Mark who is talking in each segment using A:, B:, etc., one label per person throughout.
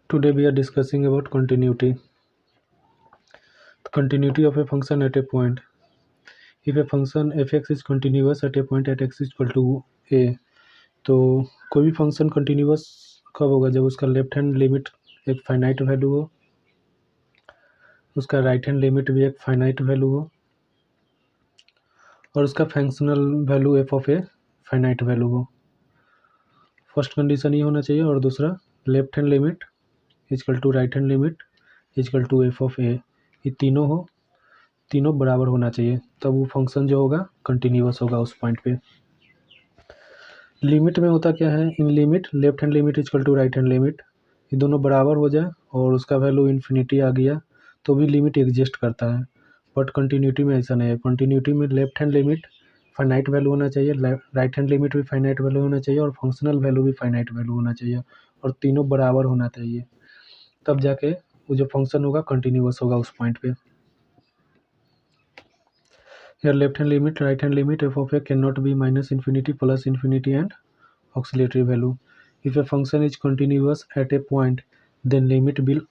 A: Today we are discussing about continuity. The continuity of a function at a point. If a function f(x) is continuous at a point at x is equal to a, तो कोई भी function continuous कब होगा? जब उसका left hand limit एक finite value हो, उसका राइट हैंड लिमिट भी एक फाइनाइट वैल्यू हो, और उसका functional value f of a finite value हो। फर्स्ट कंडीशन ये होना चाहिए, और दूसरा left hand limit is equal to right hand limit is equal to f of a, ये तीनों हो, तीनों बराबर होना चाहिए, तब वो फंक्शन जो होगा कंटिन्यूस होगा उस पॉइंट पे। लिमिट में होता क्या है? In limit left hand limit is equal to right hand limit, ये दोनों बराबर हो जाए और उसका वैल्यू इन्फिनिटी आ गया तो भी लिमिट एग्जिस्ट करता है। बट कंटिन्यूटी में ऐसा नहीं है। कंटिन्यूटी में left hand limit finite value होना चाहिए, राइट हैंड लिमिट भी फाइनाइट वैल्यू होना चाहिए, और फंक्शनल वैल्यू भी फाइनाइट वैल्यू होना चाहिए, और तीनों बराबर होना चाहिए, तब जाके वो जो फंक्शन होगा कंटिन्यूस होगा उस पॉइंट पे। Here left hand limit, right hand limit f of a cannot be minus infinity, plus infinity and auxiliary value. If a function is continuous at a point, then limit will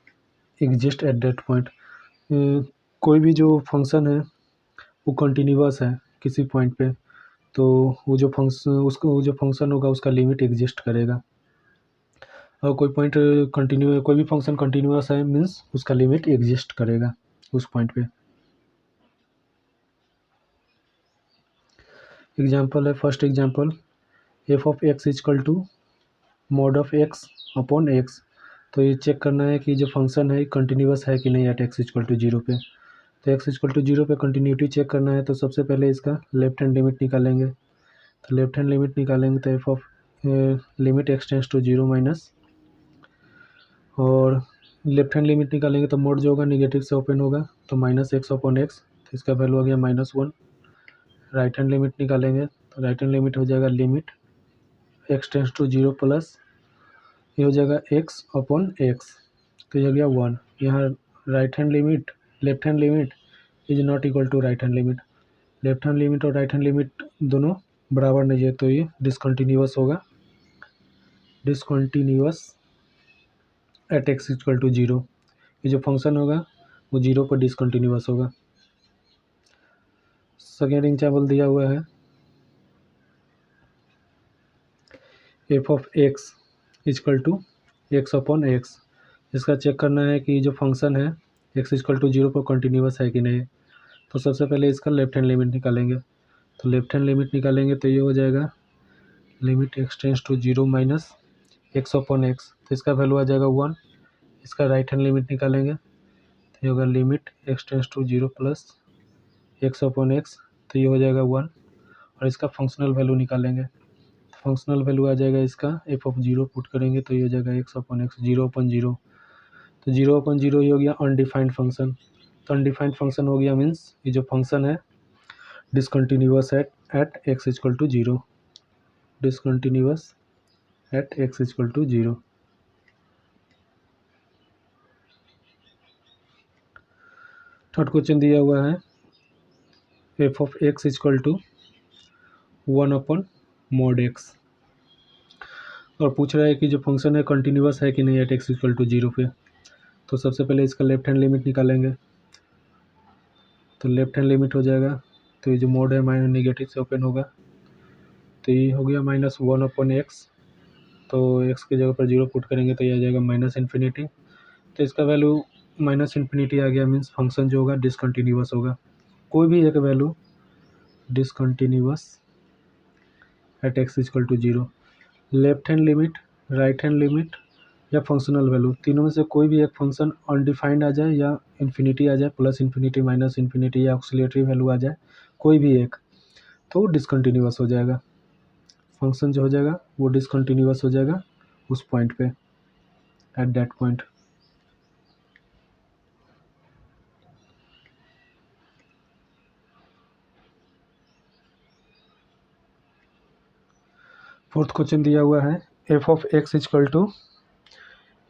A: exist at that point. कोई भी जो function है वो continuous है किसी point पे, तो वो जो फंक्शन होगा उसका लिमिट एग्जिस्ट करेगा। और कोई भी फंक्शन कंटिन्यूस है मीन्स उसका लिमिट एग्जिस्ट करेगा उस पॉइंट पे। एग्जाम्पल है, first example F of x is equal to mod of X upon x. तो ये चेक करना है कि जो फंक्शन है कंटिन्यूस है कि नहीं at x is equal to zero पे। तो एक्स इजकल टू जीरो पे कंटिन्यूटी चेक करना है, तो सबसे पहले इसका लेफ्ट हैंड लिमिट निकालेंगे। तो लेफ्ट हैंड लिमिट निकालेंगे तो F of limit x tends to zero minus, और लेफ्ट हैंड लिमिट निकालेंगे तो मोड जो होगा निगेटिव से ओपन होगा, तो माइनस एक्स अपॉन एक्स, तो इसका वैल्यू आ गया -1। राइट हैंड लिमिट निकालेंगे तो राइट हैंड लिमिट हो जाएगा limit x tends to zero plus ये हो जाएगा एक्स अपॉन एक्स, तो ये हो गया 1। यहाँ right hand limit left hand limit is not equal to right hand limit. Left hand limit और राइट हैंड लिमिट दोनों बराबर नहीं है, तो ये डिसकंटिन्यूस होगा, discontinuous at x equal to zero. ये जो फंक्शन होगा वो जीरो पर डिसकंटिन्यूस होगा। सेकेंड एग्जाम्पल दिया हुआ है F of x is equal to X upon x. इसका चेक करना है कि जो फंक्शन है एक्स इजकल टू जीरो पर कंटिन्यूस है कि नहीं। तो सबसे पहले इसका लेफ्ट हैंड लिमिट निकालेंगे। तो लेफ्ट हैंड लिमिट निकालेंगे तो ये हो जाएगा limit x tends to zero minus x upon x, तो इसका वैल्यू आ जाएगा 1। इसका राइट हैंड लिमिट निकालेंगे तो ये होगा limit x tends to zero plus x upon x, तो ये हो जाएगा 1। और इसका फंक्शनल वैल्यू निकालेंगे, फंक्शनल वैल्यू आ जाएगा इसका एफ ऑफ जीरो पुट करेंगे तो ये हो जाएगा X upon X, zero upon zero, तो जीरो अपॉन जीरो ही हो गया अनडिफाइंड फंक्शन। तो अनडिफाइंड फंक्शन हो गया मीन्स ये जो फंक्शन है discontinuous at x equal to zero, discontinuous at x equal to zero. Third question दिया हुआ है F of x equal to 1 upon mod X, और पूछ रहा है कि जो फंक्शन है कंटिन्यूस है कि नहीं at x equal to zero पे। तो सबसे पहले इसका लेफ्ट हैंड लिमिट निकालेंगे। तो लेफ्ट हैंड लिमिट हो जाएगा, तो ये जो मोड है माइनस निगेटिव से ओपन होगा, तो ये हो गया -1 अपॉन एक्स, तो एक्स की जगह पर जीरो पुट करेंगे तो ये आ जाएगा माइनस इन्फिनिटी। तो इसका वैल्यू माइनस इन्फिनिटी आ गया मीन्स फंक्शन जो होगा डिसकंटिन्यूस होगा। कोई भी एक value discontinuous at x equal to zero. Left hand limit, right hand limit या फंक्शनल वैल्यू, तीनों में से कोई भी एक फंक्शन अनडिफाइंड आ जाए या इन्फिनिटी आ जाए, प्लस इन्फिनिटी माइनस इन्फिनिटी या ऑक्सिलेटरी वैल्यू आ जाए, कोई भी एक, तो डिसकंटिन्यूस हो जाएगा। फंक्शन जो हो जाएगा वो डिसकंटिन्यूस हो जाएगा उस पॉइंट पे, at that point. Fourth question दिया हुआ है F of x equal to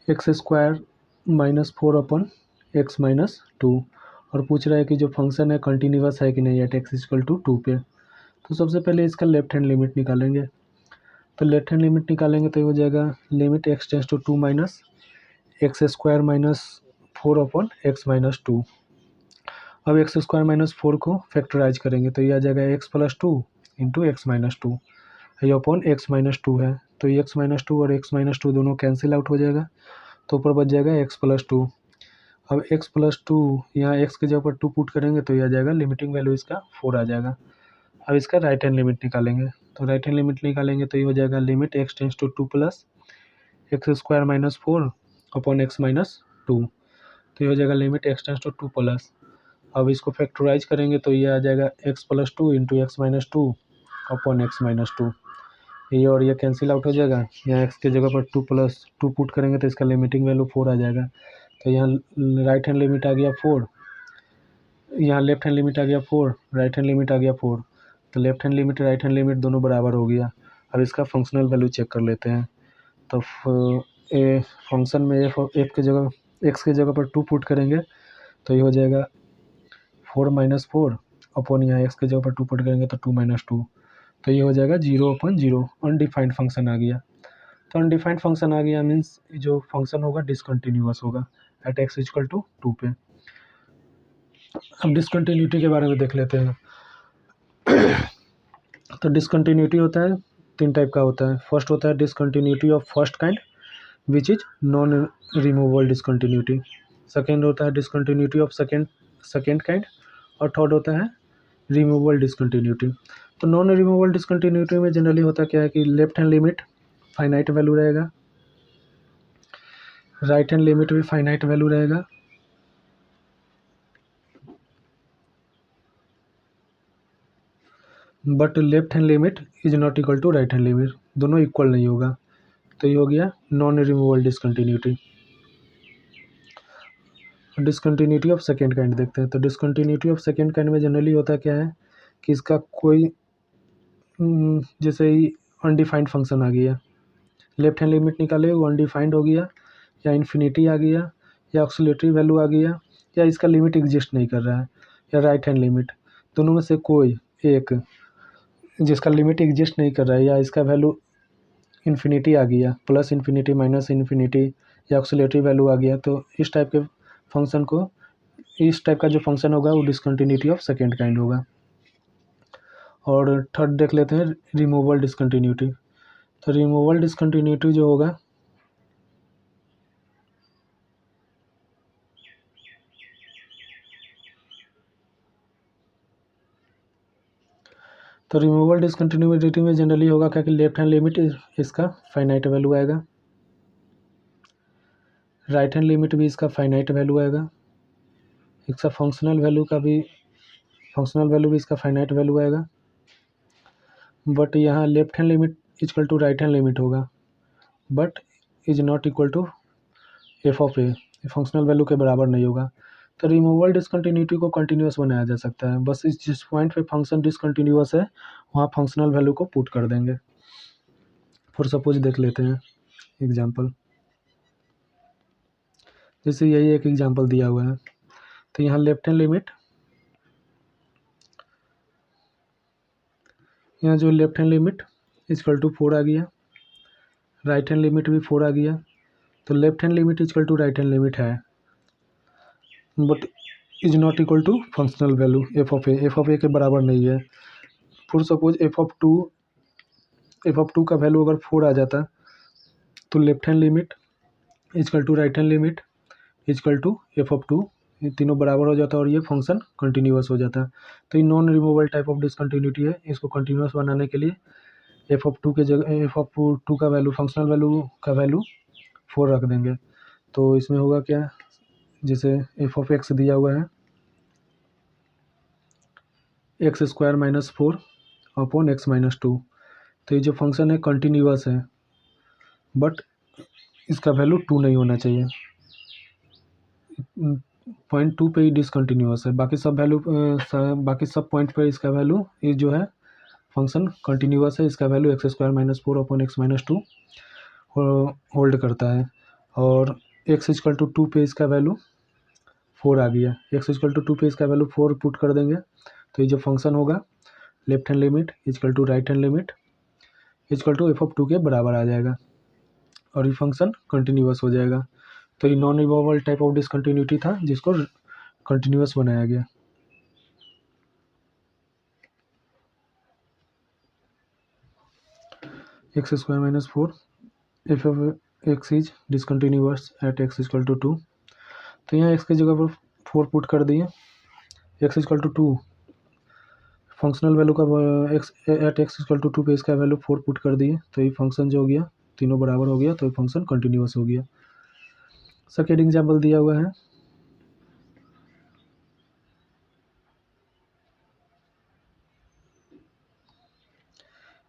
A: x square minus 4 upon x minus 2, और पूछ रहा है कि जो फंक्शन है कंटिन्यूस है कि नहीं एट एक्स इक्वल टू 2 पे। तो सबसे पहले इसका लेफ्ट हैंड लिमिट निकालेंगे। तो लेफ्ट हैंड लिमिट निकालेंगे तो ये हो जाएगा limit x tends to 2 minus x square minus 4 upon x minus 2। अब एक्स स्क्वायर माइनस 4 को फैक्टराइज करेंगे तो ये आ जाएगा x plus 2 into x minus 2, ये अपॉन एक्स माइनस 2 है, तो ये एक्स माइनस 2 और एक्स माइनस 2 दोनों कैंसिल आउट हो जाएगा, तो ऊपर बच जाएगा एक्स प्लस 2। अब एक्स प्लस 2 यहाँ एक्स की जगह पर 2 पुट करेंगे तो ये आ जाएगा, लिमिटिंग वैल्यू इसका 4 आ जाएगा। अब इसका राइट हैंड लिमिट निकालेंगे, तो राइट हैंड लिमिट निकालेंगे तो ये हो जाएगा limit x tends to 2 plus x square minus 4 upon x minus 2, तो ये हो जाएगा limit x tends to 2 plus. अब इसको फैक्टराइज करेंगे तो ये आ जाएगा x plus 2 into x minus 2 upon x minus 2, ये और ये कैंसिल आउट हो जाएगा। यहाँ एक्स की जगह पर 2 प्लस 2 पुट करेंगे तो इसका लिमिटिंग वैल्यू 4 आ जाएगा, तो यहाँ राइट हैंड लिमिट आ गया 4, यहाँ लेफ्ट हैंड लिमिट आ गया 4, राइट हैंड लिमिट आ गया 4, तो left hand limit right hand limit दोनों बराबर हो गया। अब इसका फंक्शनल वैल्यू चेक कर लेते हैं, तो फंक्शन में एफ की जगह एक्स की जगह पर 2 पुट करेंगे तो ये हो जाएगा 4 माइनस 4 अपॉन यहाँ एक्स की जगह पर 2 पुट करेंगे तो 2 माइनस 2, तो ये हो जाएगा 0 अपॉन 0, अनडिफाइंड फंक्शन आ गया। तो अनडिफाइंड फंक्शन आ गया मीन्स जो फंक्शन होगा डिसकंटिन्यूअस होगा एट एक्स इक्वल टू 2 पे। अब डिसकंटिन्यूटी के बारे में देख लेते हैं। तो डिसकंटिन्यूटी होता है 3 टाइप का होता है। फर्स्ट होता है discontinuity of first kind which is non removable discontinuity. Second होता है डिसकंटिन्यूटी ऑफ सेकेंड काइंड, और थर्ड होता है रिमूवेबल डिसकंटिन्यूटी। तो नॉन रिमूवेबल डिसकंटिन्यूटी में जनरली होता क्या है कि left hand limit finite value रहेगा, राइट हैंड लिमिट भी फाइनाइट वैल्यू रहेगा, but left hand limit is not equal to right hand limit, दोनों इक्वल नहीं होगा, तो ये हो गया non removable discontinuity. Discontinuity of second kind देखते हैं। तो डिसकंटिन्यूटी ऑफ सेकेंड काइंड में जनरली होता क्या है कि इसका कोई जैसे ही अनडिफाइंड फंक्शन आ गया, लेफ्ट हैंड लिमिट निकाले वो अनडिफाइंड हो गया, या इन्फिनिटी आ गया, या ऑक्सीलेटरी वैल्यू आ गया, या इसका लिमिट एग्जिस्ट नहीं कर रहा है, या राइट हैंड लिमिट, दोनों में से कोई एक जिसका लिमिट एग्जिस्ट नहीं कर रहा है, या इसका वैल्यू इन्फिनिटी आ गया, प्लस इन्फिनिटी माइनस इन्फिनिटी, या ऑक्सीलेटरी वैल्यू आ गया, तो इस टाइप के फंक्शन को, इस टाइप का जो फंक्शन होगा वो डिसकंटिन्यूटी ऑफ सेकेंड काइंड होगा। और थर्ड देख लेते हैं रिमूवेबल डिसकंटिन्यूटी। तो रिमूवेबल डिसकंटिन्यूटी जो होगा तो रिमूवेबल डिसकंटिन्यूटी में जनरली होगा क्या कि लेफ्ट हैंड लिमिट इसका फाइनाइट वैल्यू आएगा, राइट हैंड लिमिट भी इसका फाइनाइट वैल्यू आएगा, इसका फंक्शनल वैल्यू भी इसका फाइनाइट वैल्यू आएगा, बट यहाँ left hand limit equal to right hand limit होगा, but is not equal to f of a, functional value के बराबर नहीं होगा। तो रिमूवेबल डिसकंटिन्यूटी को कंटिन्यूस बनाया जा सकता है, बस इस जिस पॉइंट पे फंक्शन डिसकंटिन्यूस है वहाँ फंक्शनल वैल्यू को पुट कर देंगे। फॉर सपोज देख लेते हैं एग्जांपल, जैसे यही एक एग्जांपल दिया हुआ है। तो यहाँ लेफ्ट हैंड लिमिट, यहाँ जो left hand limit equal to 4 आ गया, राइट हैंड लिमिट भी 4 आ गया, तो left hand limit equal to right hand limit है, but is not equal to functional value f of a के बराबर नहीं है। For suppose f of two का वैल्यू अगर 4 आ जाता तो left hand limit equal to right hand limit equal to f of two, ये तीनों बराबर हो जाता और ये फंक्शन कंटिन्यूअस हो जाता। तो ये non removable type of discontinuity है, इसको कंटिन्यूअस बनाने के लिए एफ ऑफ टू के जगह एफ ऑफ टू का वैल्यू, फंक्शनल वैल्यू का वैल्यू 4 रख देंगे। तो इसमें होगा क्या, जैसे एफ ऑफ एक्स दिया हुआ है x square minus 4 upon x minus 2, तो ये जो फंक्शन है कंटिन्यूअस है, बट इसका वैल्यू 2 नहीं होना चाहिए, पॉइंट 2 पे ही डिसकंटिन्यूअस है, बाकी सब वैल्यू बाकी सब पॉइंट पे इसका वैल्यू, ये जो है फंक्शन कंटिन्यूअस है, इसका value x square minus 4 upon x minus 2 hold करता है। और एक्स इक्वल टू 2 पे इसका वैल्यू 4 आ गया, एक्स इक्वल टू 2 पे इसका वैल्यू 4 पुट कर देंगे, तो ये जो फंक्शन होगा left hand limit equal to right hand limit equal to f of 2 के बराबर आ जाएगा, और ये फंक्शन कंटिन्यूअस हो जाएगा। तो ये non removable type of discontinuity था जिसको कंटिन्यूस बनाया गया। X square minus 4 if x is discontinuous at x equal to 2। तो यहाँ एक्स की जगह पर 4 पुट कर दिए, x equal to 2 functional value का x at x equal to 2 पे इसका वैल्यू 4 पुट कर दिए, तो ये फंक्शन जो हो गया तीनों बराबर हो गया, तो ये फंक्शन कंटिन्यूअस हो गया। सेकेंड एग्जाम्पल दिया हुआ है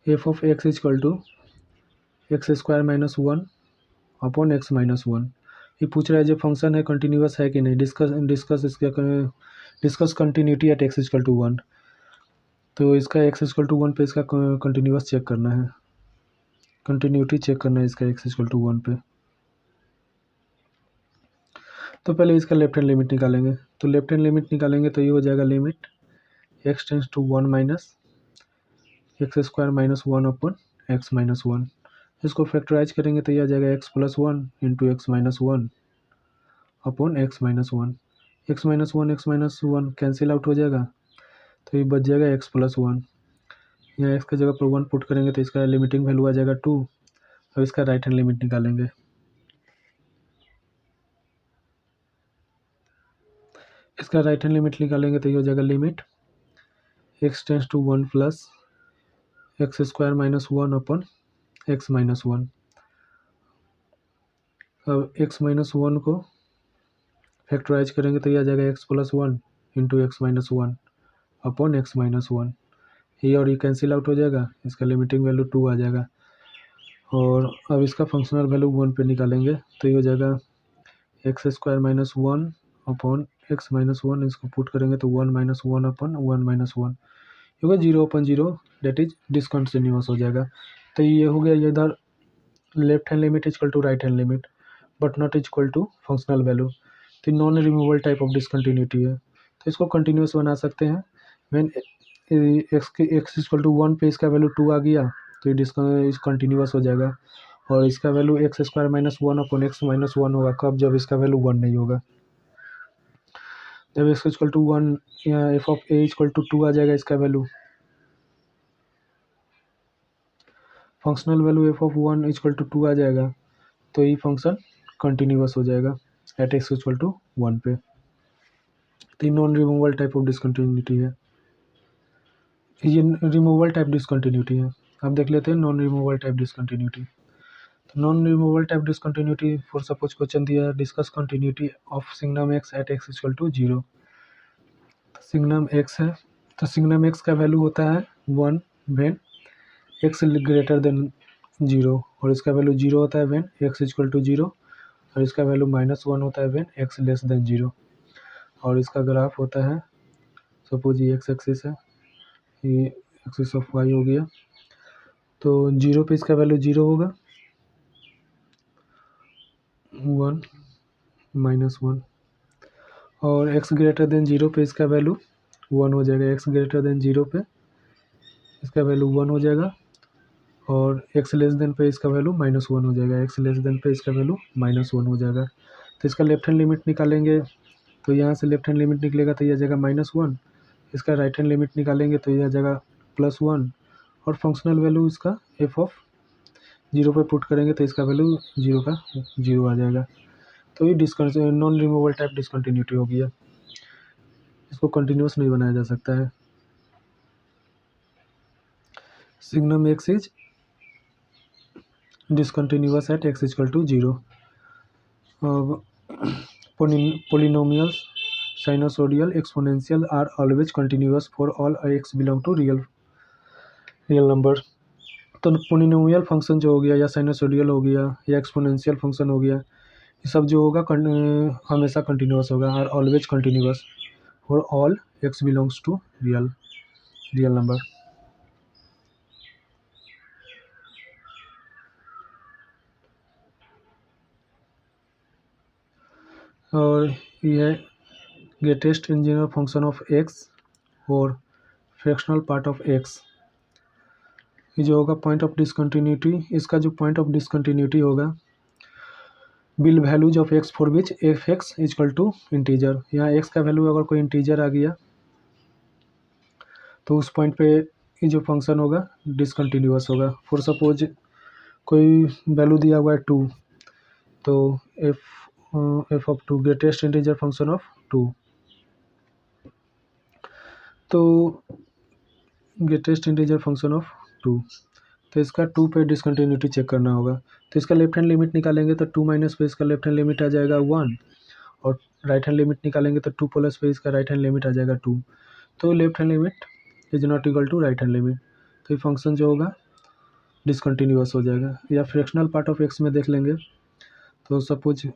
A: F of x equal to x square minus 1 upon x minus 1। ये पूछ रहा है जो फंक्शन है कंटिन्यूअस है कि नहीं, discuss continuity at x equal to 1। तो इसका एक्स इक्वल टू 1 पे इसका कंटिन्यूअस चेक करना है, कंटिन्यूटी चेक करना है इसका एक्स इक्वल टू 1 पे। तो पहले इसका लेफ्ट हैंड लिमिट निकालेंगे, तो लेफ्ट हैंड लिमिट निकालेंगे तो ये हो जाएगा limit x tends to 1 minus x square minus 1 upon x minus 1। इसको फैक्टराइज करेंगे तो ये आ जाएगा x plus 1 into x minus 1 upon x minus 1। X minus 1 cancel out हो जाएगा, तो ये बच जाएगा एक्स प्लस 1। यहाँ एक्स की जगह पर 1 पुट करेंगे तो इसका लिमिटिंग वैल्यू आ जाएगा 2। अब इसका राइट हैंड लिमिट निकालेंगे, इसका राइट हैंड लिमिट निकालेंगे तो ये हो जाएगा limit x tends to 1 plus x square minus 1 upon x minus 1। अब एक्स माइनस 1 को फैक्टराइज करेंगे तो ये आ जाएगा x plus 1 into x minus 1 upon x minus 1। ये और ये कैंसिल आउट हो जाएगा, इसका लिमिटिंग वैल्यू 2 आ जाएगा। और अब इसका फंक्शनल वैल्यू 1 पे निकालेंगे तो ये हो जाएगा x square minus 1 upon x minus 1। इसको पुट करेंगे तो 1 माइनस 1 अपॉन 1 माइनस 1 होगा 0 अपॉन 0, डेट इज डिसकंटिन्यूअस हो जाएगा। तो ये हो गया इधर left hand limit equal to right hand limit but not equal to functional value. तो non removable type of discontinuity है, तो इसको कंटिन्यूअस बना सकते हैं। व्हेन एक्स इक्वल टू 1 पे इसका वैल्यू 2 आ गया तो ये कंटिन्यूअस हो जाएगा। और इसका value x square minus 1 upon x minus 1 होगा कब, जब इसका वैल्यू 1 नहीं होगा। जब एक्स इक्वल टू 1 या f of a equal to 2 आ जाएगा इसका value, functional value f of 1 equal to 2 आ जाएगा, तो ये फंक्शन कंटिन्यूअस हो जाएगा एट एक्स इक्वल टू 1 पे। तो non removable type of discontinuity है, ये रिमूवेबल टाइप डिसकंटिन्यूटी है। अब देख लेते हैं नॉन रिमूवेबल टाइप डिसकंटिन्यूटी। तो non removable type discontinuity for suppose question दिया है discuss continuity of signum x at x equal to 0। Signum x है तो सिग्नम एक्स का वैल्यू होता है 1 व्हेन एक्स ग्रेटर देन 0, और इसका वैल्यू 0 होता है व्हेन एक्स इक्वल टू 0, और इसका वैल्यू -1 होता है व्हेन एक्स लेस देन 0। और इसका ग्राफ होता है सपोज ये एक्स एक्सिस है, ये एक्सिस ऑफ वाई हो गया, तो 0 पे इसका वैल्यू 0 होगा, 1 -1, और x ग्रेटर देन 0 पे इसका वैल्यू 1 हो जाएगा। x ग्रेटर देन 0 पे इसका वैल्यू 1 हो जाएगा, और x लेस देन पे इसका वैल्यू -1 हो जाएगा। x लेस देन पे इसका वैल्यू -1 हो जाएगा। तो इसका लेफ्ट हैंड लिमिट निकालेंगे तो यहाँ से लेफ्ट हैंड लिमिट निकलेगा तो ये आ जाएगा -1। इसका राइट हैंड लिमिट निकालेंगे तो ये आ जाएगा +1, और फंक्शनल वैल्यू इसका एफ ऑफ 0 पे पुट करेंगे तो इसका वैल्यू 0 का 0 आ जाएगा। तो ये नॉन रिमूवेबल टाइप डिसकंटिन्यूटी हो गया, इसको कंटिन्यूस नहीं बनाया जा सकता है। Signum x is discontinuous at x equal to 0। अब polynomials sinusoidal exponential are always continuous for all x belong to real number। तो पोलिनोमियल फंक्शन जो हो गया या साइनोसोडियल हो गया या एक्सपोनेंशियल फंक्शन हो गया, ये सब जो होगा हमेशा कंटिन्यूस होगा, are always continuous for all x belongs to real number. और ये greatest integer function of x और फ्रैक्शनल पार्ट ऑफ एक्स, ये जो होगा पॉइंट ऑफ डिसकंटिन्यूटी, इसका जो पॉइंट ऑफ डिसकंटिन्यूटी होगा will values of x for which f x is equal to integer. यहाँ एक्स का वैल्यू अगर कोई इंटीजर आ गया तो उस पॉइंट पे ये जो फंक्शन होगा डिसकंटिन्यूअस होगा। फॉर सपोज कोई वैल्यू दिया हुआ है 2, तो F of 2 greatest integer function of 2, तो ग्रेटेस्ट इंटीजर फंक्शन ऑफ 2, तो इसका 2 पे डिसकंटिन्यूटी चेक करना होगा। तो इसका लेफ्ट हैंड लिमिट निकालेंगे तो 2 माइनस पे इसका लेफ्ट हैंड लिमिट आ जाएगा 1, और राइट हैंड लिमिट निकालेंगे तो 2 प्लस पे इसका राइट हैंड लिमिट आ जाएगा 2। तो left hand limit is not equal to right hand limit, तो ये फंक्शन जो होगा डिसकंटिन्यूअस हो जाएगा। या फ्रैक्शनल पार्ट ऑफ एक्स में देख लेंगे, तो सपोज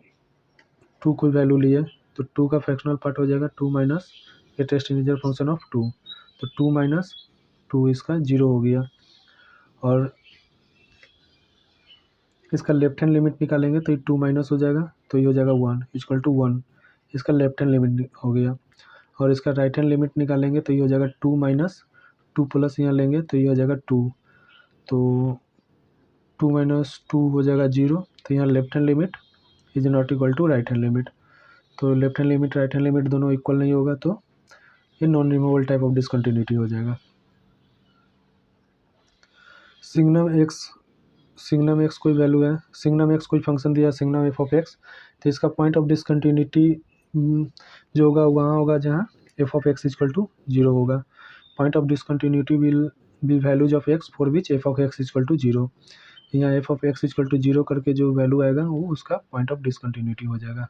A: 2 कोई वैल्यू लिए तो 2 का फ्रैक्शनल पार्ट हो जाएगा 2 minus greatest integer function of 2, तो 2 माइनस 2 इसका 0 हो गया। और इसका लेफ्ट हैंड लिमिट निकालेंगे तो ये 2 माइनस हो जाएगा, तो ये हो जाएगा 1 इक्वल टू 1, इसका लेफ्ट हैंड लिमिट हो गया। और इसका राइट हैंड लिमिट निकालेंगे तो ये हो जाएगा 2 माइनस 2 प्लस यहाँ लेंगे तो ये हो जाएगा 2, तो 2 माइनस 2 हो जाएगा 0, तो यहाँ left hand limit is not equal to right hand limit. तो left hand limit right hand limit दोनों इक्वल नहीं होगा, तो ये non removable type of discontinuity हो जाएगा। सिग्नम एक्स कोई वैल्यू है, सिग्नम एक्स कोई फंक्शन दिया है सिग्नम एफ ऑफ एक्स, तो इसका पॉइंट ऑफ डिसकंटिन्यूटी जो होगा वहाँ होगा जहाँ f of x equal to 0 होगा। Point of discontinuity will be values of x for which f of x equal to 0। यहाँ f of x equal to 0 करके जो वैल्यू आएगा वो उसका पॉइंट ऑफ डिसकंटिन्यूटी हो जाएगा।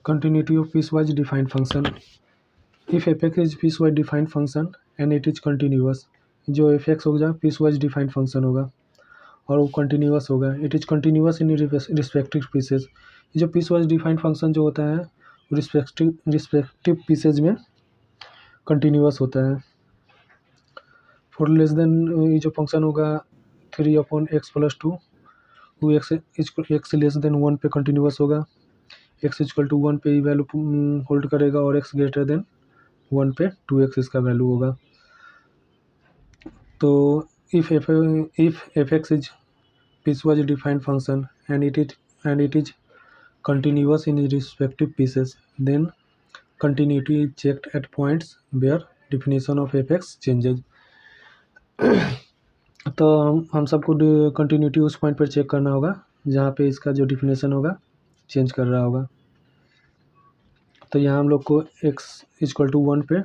A: Continuity of piecewise defined function. If f(x) is piecewise defined function and it is continuous, जो f(x) होगा piecewise defined function होगा और वो continuous होगा। It is continuous in respective pieces। ये जो piecewise defined function जो होता है respective pieces में continuous होता है। For less than ये जो function होगा 3/x+2 वो x लेस देन 1 पे continuous होगा। x इक्वल टू 1 पे ही वैल्यू होल्ड करेगा और x ग्रेटर देन 1 पे 2x इसका वैल्यू होगा। तो if f x is piecewise defined function and it is continuous in respective pieces, then continuity is checked at points where definition of f x changes. तो हम सबको continuity उस point पर check करना होगा जहाँ पे इसका जो डिफिनेशन होगा चेंज कर रहा होगा। तो यहाँ हम लोग को x इक्वल टू 1 पे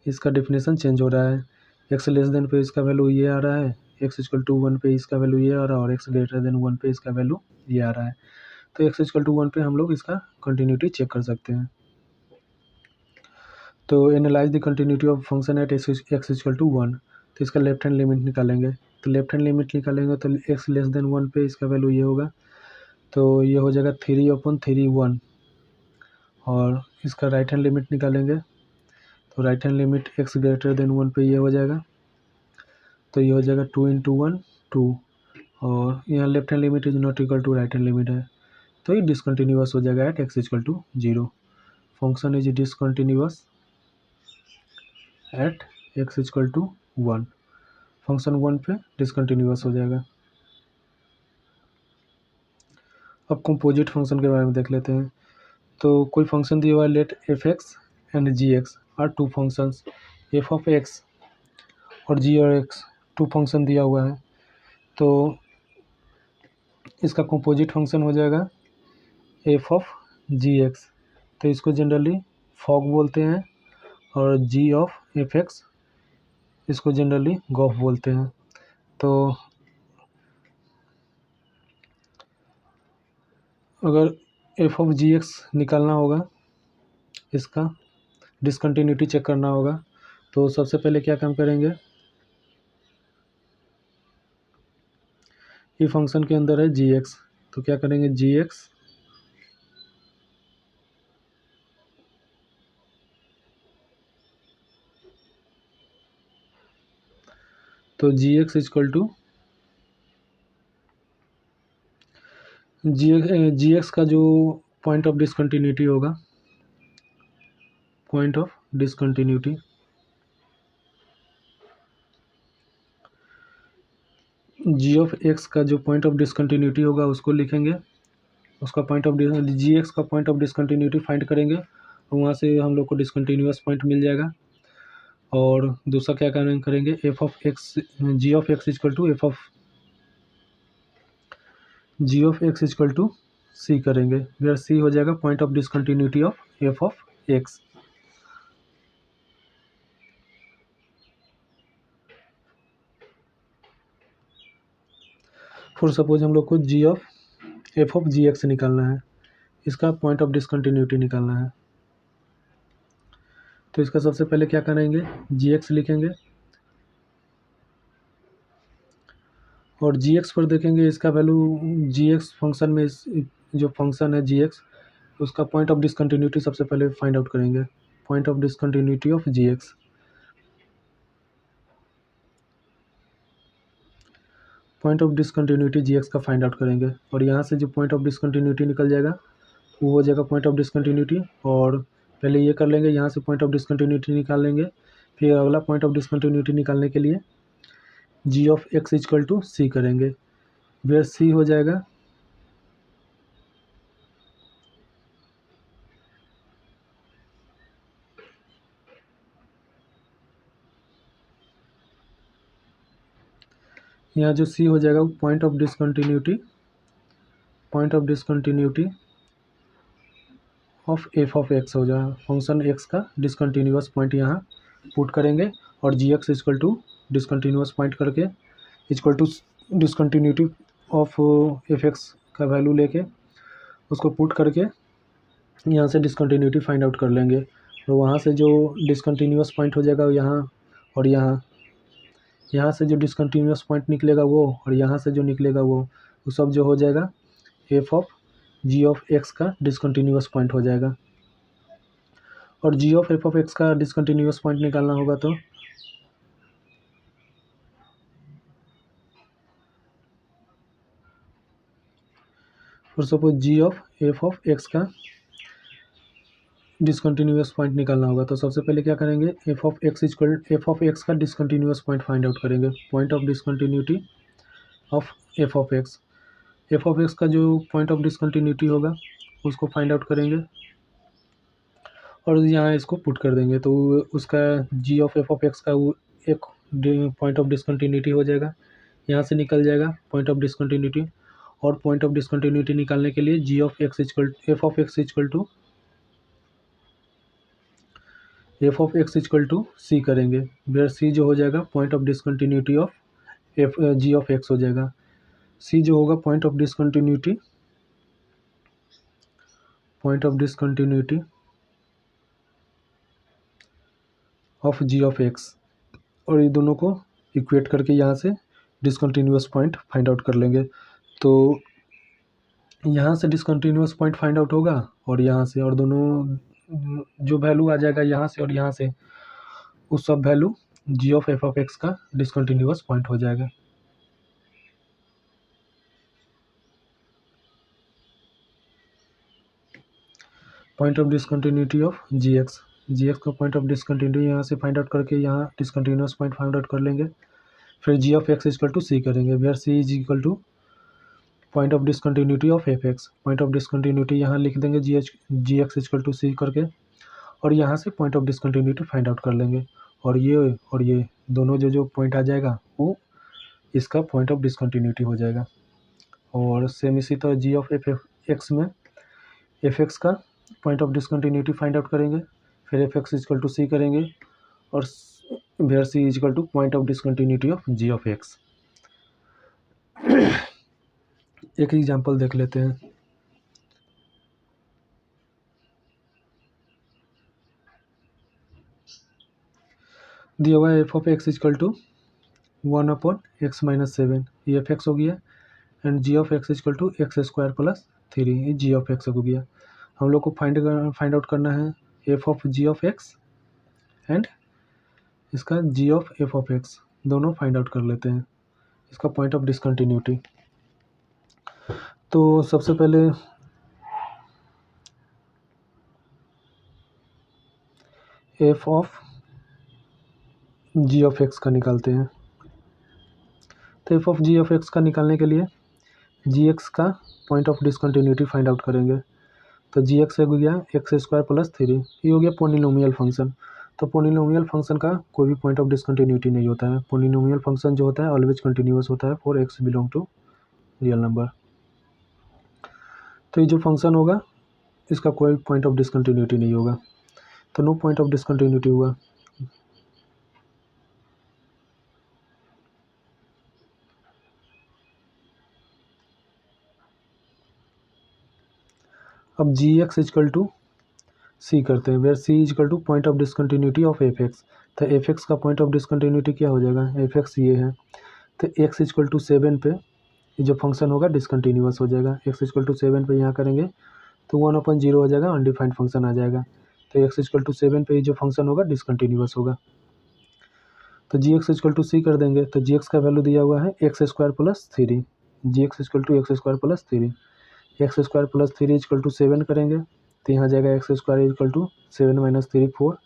A: इसका डिफिनेशन चेंज हो रहा है, x लेस देन पे इसका वैल्यू ये आ रहा है, x इक्वल टू 1 पे इसका वैल्यू ये आ रहा है और x ग्रेटर देन 1 पे इसका वैल्यू ये आ रहा है। तो x इक्वल टू 1 पे हम लोग इसका कंटिन्यूटी चेक कर सकते हैं। तो analyse the continuity of function at x equal to 1, तो इसका लेफ्ट हैंड लिमिट निकालेंगे। तो लेफ्ट हैंड लिमिट निकालेंगे तो x लेस देन 1 पे इसका वैल्यू ये होगा, तो ये हो जाएगा 3/3 और इसका राइट हैंड लिमिट निकालेंगे तो right hand limit x greater then 1 पे ये हो जाएगा, तो ये हो जाएगा 2 × 1 2, और यहाँ left hand limit is not equal to right hand limit है, तो ये डिसकंटिन्यूअस हो जाएगा at x equal to 0। Function is discontinuous at x equal to 1, function 1 पे डिसकंटिन्यूअस हो जाएगा। अब कंपोजिट फंक्शन के बारे में देख लेते हैं। तो कोई फंक्शन दिया हुआ है, let f x and g x are two functions, f of x और जी और एक्स टू फंक्शन दिया हुआ है, तो इसका कंपोजिट फंक्शन हो जाएगा एफ ऑफ जी एक्स। तो इसको जनरली फॉग बोलते हैं और जी ऑफ एफ एक्स इसको जनरली गॉफ बोलते हैं। तो अगर एफ ऑफ जी एक्स निकालना होगा, इसका डिसकंटिन्यूटी चेक करना होगा, तो सबसे पहले क्या काम करेंगे, ये फंक्शन के अंदर है जी एक्स, तो क्या करेंगे जी एक्स तो g x equal to g x का जो पॉइंट ऑफ डिसकंटिन्यूटी होगा, point of discontinuity g of x का जो पॉइंट ऑफ डिसकंटिन्यूटी होगा उसको लिखेंगे, उसका पॉइंट ऑफ जी एक्स का पॉइंट ऑफ डिसकंटिन्यूटी फाइंड करेंगे और वहाँ से हम लोग को डिसकंटिन्यूअस पॉइंट मिल जाएगा। और दूसरा क्या करेंगे, f of x g of x equal to f of g of x equal to c करेंगे, वेयर सी हो जाएगा point of discontinuity of f of x. For suppose हम लोग को g of f of g x निकालना है, इसका point of discontinuity निकालना है। तो इसका सबसे पहले क्या करेंगे, जी एक्स लिखेंगे और जी एक्स पर देखेंगे इसका वैल्यू, जी एक्स फंक्शन में जो फंक्शन है जी एक्स, उसका पॉइंट ऑफ डिसकंटिन्यूटी सबसे पहले फाइंड आउट करेंगे, point of discontinuity of g x. Point of discontinuity g x का फाइंड आउट करेंगे और यहाँ से जो पॉइंट ऑफ डिसकंटिन्यूटी निकल जाएगा वो हो जाएगा पॉइंट ऑफ डिसकंटिन्यूटी। और पहले ये कर लेंगे, यहाँ से पॉइंट ऑफ डिसकंटिन्यूटी निकाल लेंगे, फिर अगला पॉइंट ऑफ डिसकंटिन्यूटी निकालने के लिए g of x equal to c करेंगे, वेयर सी हो जाएगा यहाँ जो सी हो जाएगा वो point of discontinuity of f of x हो जाएगा, फंक्शन एक्स का डिसकंटिन्यूअस पॉइंट यहाँ पुट करेंगे और g x equal to discontinuous point करके equal to discontinuity of f x का वैल्यू लेके उसको पुट करके यहाँ से डिसकंटिन्यूटी फाइंड आउट कर लेंगे। और वहाँ से जो डिसकंटिन्यूअस पॉइंट हो जाएगा यहाँ और यहाँ से जो डिसकंटिन्यूअस पॉइंट निकलेगा वो और यहाँ से जो निकलेगा वो सब जो हो जाएगा f of g of x का डिसकंटिन्यूअस पॉइंट हो जाएगा। और g of f of x का डिसकंटिन्यूअस पॉइंट निकालना होगा तो for suppose g of f of x का डिसकंटिन्यूअस पॉइंट निकालना होगा तो सबसे पहले क्या करेंगे, एफ ऑफ एक्स का डिसकंटिन्यूअस पॉइंट फाइंड आउट करेंगे, point of discontinuity of f of x का जो पॉइंट ऑफ डिसकंटिन्यूटी होगा उसको फाइंड आउट करेंगे और यहाँ इसको पुट कर देंगे तो उसका जी ऑफ एफ ऑफ एक्स का वो एक पॉइंट ऑफ डिसकंटिन्यूटी हो जाएगा, यहाँ से निकल जाएगा पॉइंट ऑफ डिसकंटिन्यूटी। और पॉइंट ऑफ डिसकंटिन्यूटी निकालने के लिए g of x equal f of x equal to c करेंगे, वेयर सी जो हो जाएगा point of discontinuity of f g of x हो जाएगा। सी जो होगा point of discontinuity of g of x, और ये दोनों को इक्वेट करके यहाँ से डिसकंटिन्यूअस पॉइंट फाइंड आउट कर लेंगे। तो यहाँ से डिसकंटिन्यूअस पॉइंट फाइंड आउट होगा और यहाँ से, और दोनों जो वैल्यू आ जाएगा यहाँ से और यहाँ से उस सब value g of f of x का डिसकंटिन्यूअस पॉइंट हो जाएगा। Point of discontinuity of g x का पॉइंट ऑफ डिसकंटिन्यूटी यहाँ से फाइंड आउट करके यहाँ डिसकंटिन्यूअस पॉइंट फाइंड आउट कर लेंगे, फिर g of x equal to c करेंगे, where c is equal to point of discontinuity of f x. Point of discontinuity यहाँ लिख देंगे g x equal to c करके और यहाँ से point of discontinuity find out कर लेंगे और ये दोनों जो पॉइंट आ जाएगा वो इसका पॉइंट ऑफ डिसकंटिन्यूटी हो जाएगा। और सेम इसी तरह जी ऑफ एफ एक्स में एफ एक्स का point of discontinuity find out करेंगे, फिर f x equal to c करेंगे और where c is equal to point of discontinuity of g of x. एक एग्जांपल देख लेते हैं। दिया हुआ है F of x equal to 1/x-7, ये एफ एक्स हो गया and g of x equal to x square plus 3, ये जी ऑफ एक्स हो गया। हम लोग को फाइंड आउट करना है F of g of x and इसका g of f of x, दोनों फाइंड आउट कर लेते हैं इसका पॉइंट ऑफ डिसकंटिन्यूटी। तो सबसे पहले f of g of x का निकालते हैं। तो F of g of x का निकालने के लिए जी एक्स का point of discontinuity find out करेंगे। तो जी एक्स हो गया एक्स स्क्वायर प्लस 3, ये हो गया पोलिनोमियल फंक्शन। तो पोलिनोमियल फंक्शन का कोई भी पॉइंट ऑफ डिसकंटिन्यूटी नहीं होता है। पोलिनोमियल फंक्शन जो होता है ऑलवेज कंटिन्यूअस होता है for x belong to real number. तो ये जो फंक्शन होगा इसका कोई पॉइंट ऑफ डिसकंटिन्यूटी नहीं होगा, तो नो पॉइंट ऑफ डिसकंटिन्यूटी हुआ। अब g x is equal to c करते हैं, where c equal to point of discontinuity of f x. तो एफ एक्स का पॉइंट ऑफ डिसकंटिन्यूटी क्या हो जाएगा, एफ एक्स ये है। तो एक्स इजकल टू 7 पे ये जो फंक्शन होगा डिसकंटिन्यूअस हो जाएगा। एक्स इजकल टू 7 पे यहाँ करेंगे तो 1/0 हो जाएगा, अनडिफाइंड फंक्शन आ जाएगा। तो एक्स इजकल टू 7 पे ये जो फंक्शन होगा डिसकंटिन्यूअस होगा। तो जी एक्स इजकल टू सी कर देंगे। तो जी एक्स का वैल्यू दिया हुआ है x square plus 3, g x is equal to x square plus 3। X square plus 3 equal to 7 करेंगे तो यहाँ जाएगा x square equal to 7 minus 3 4,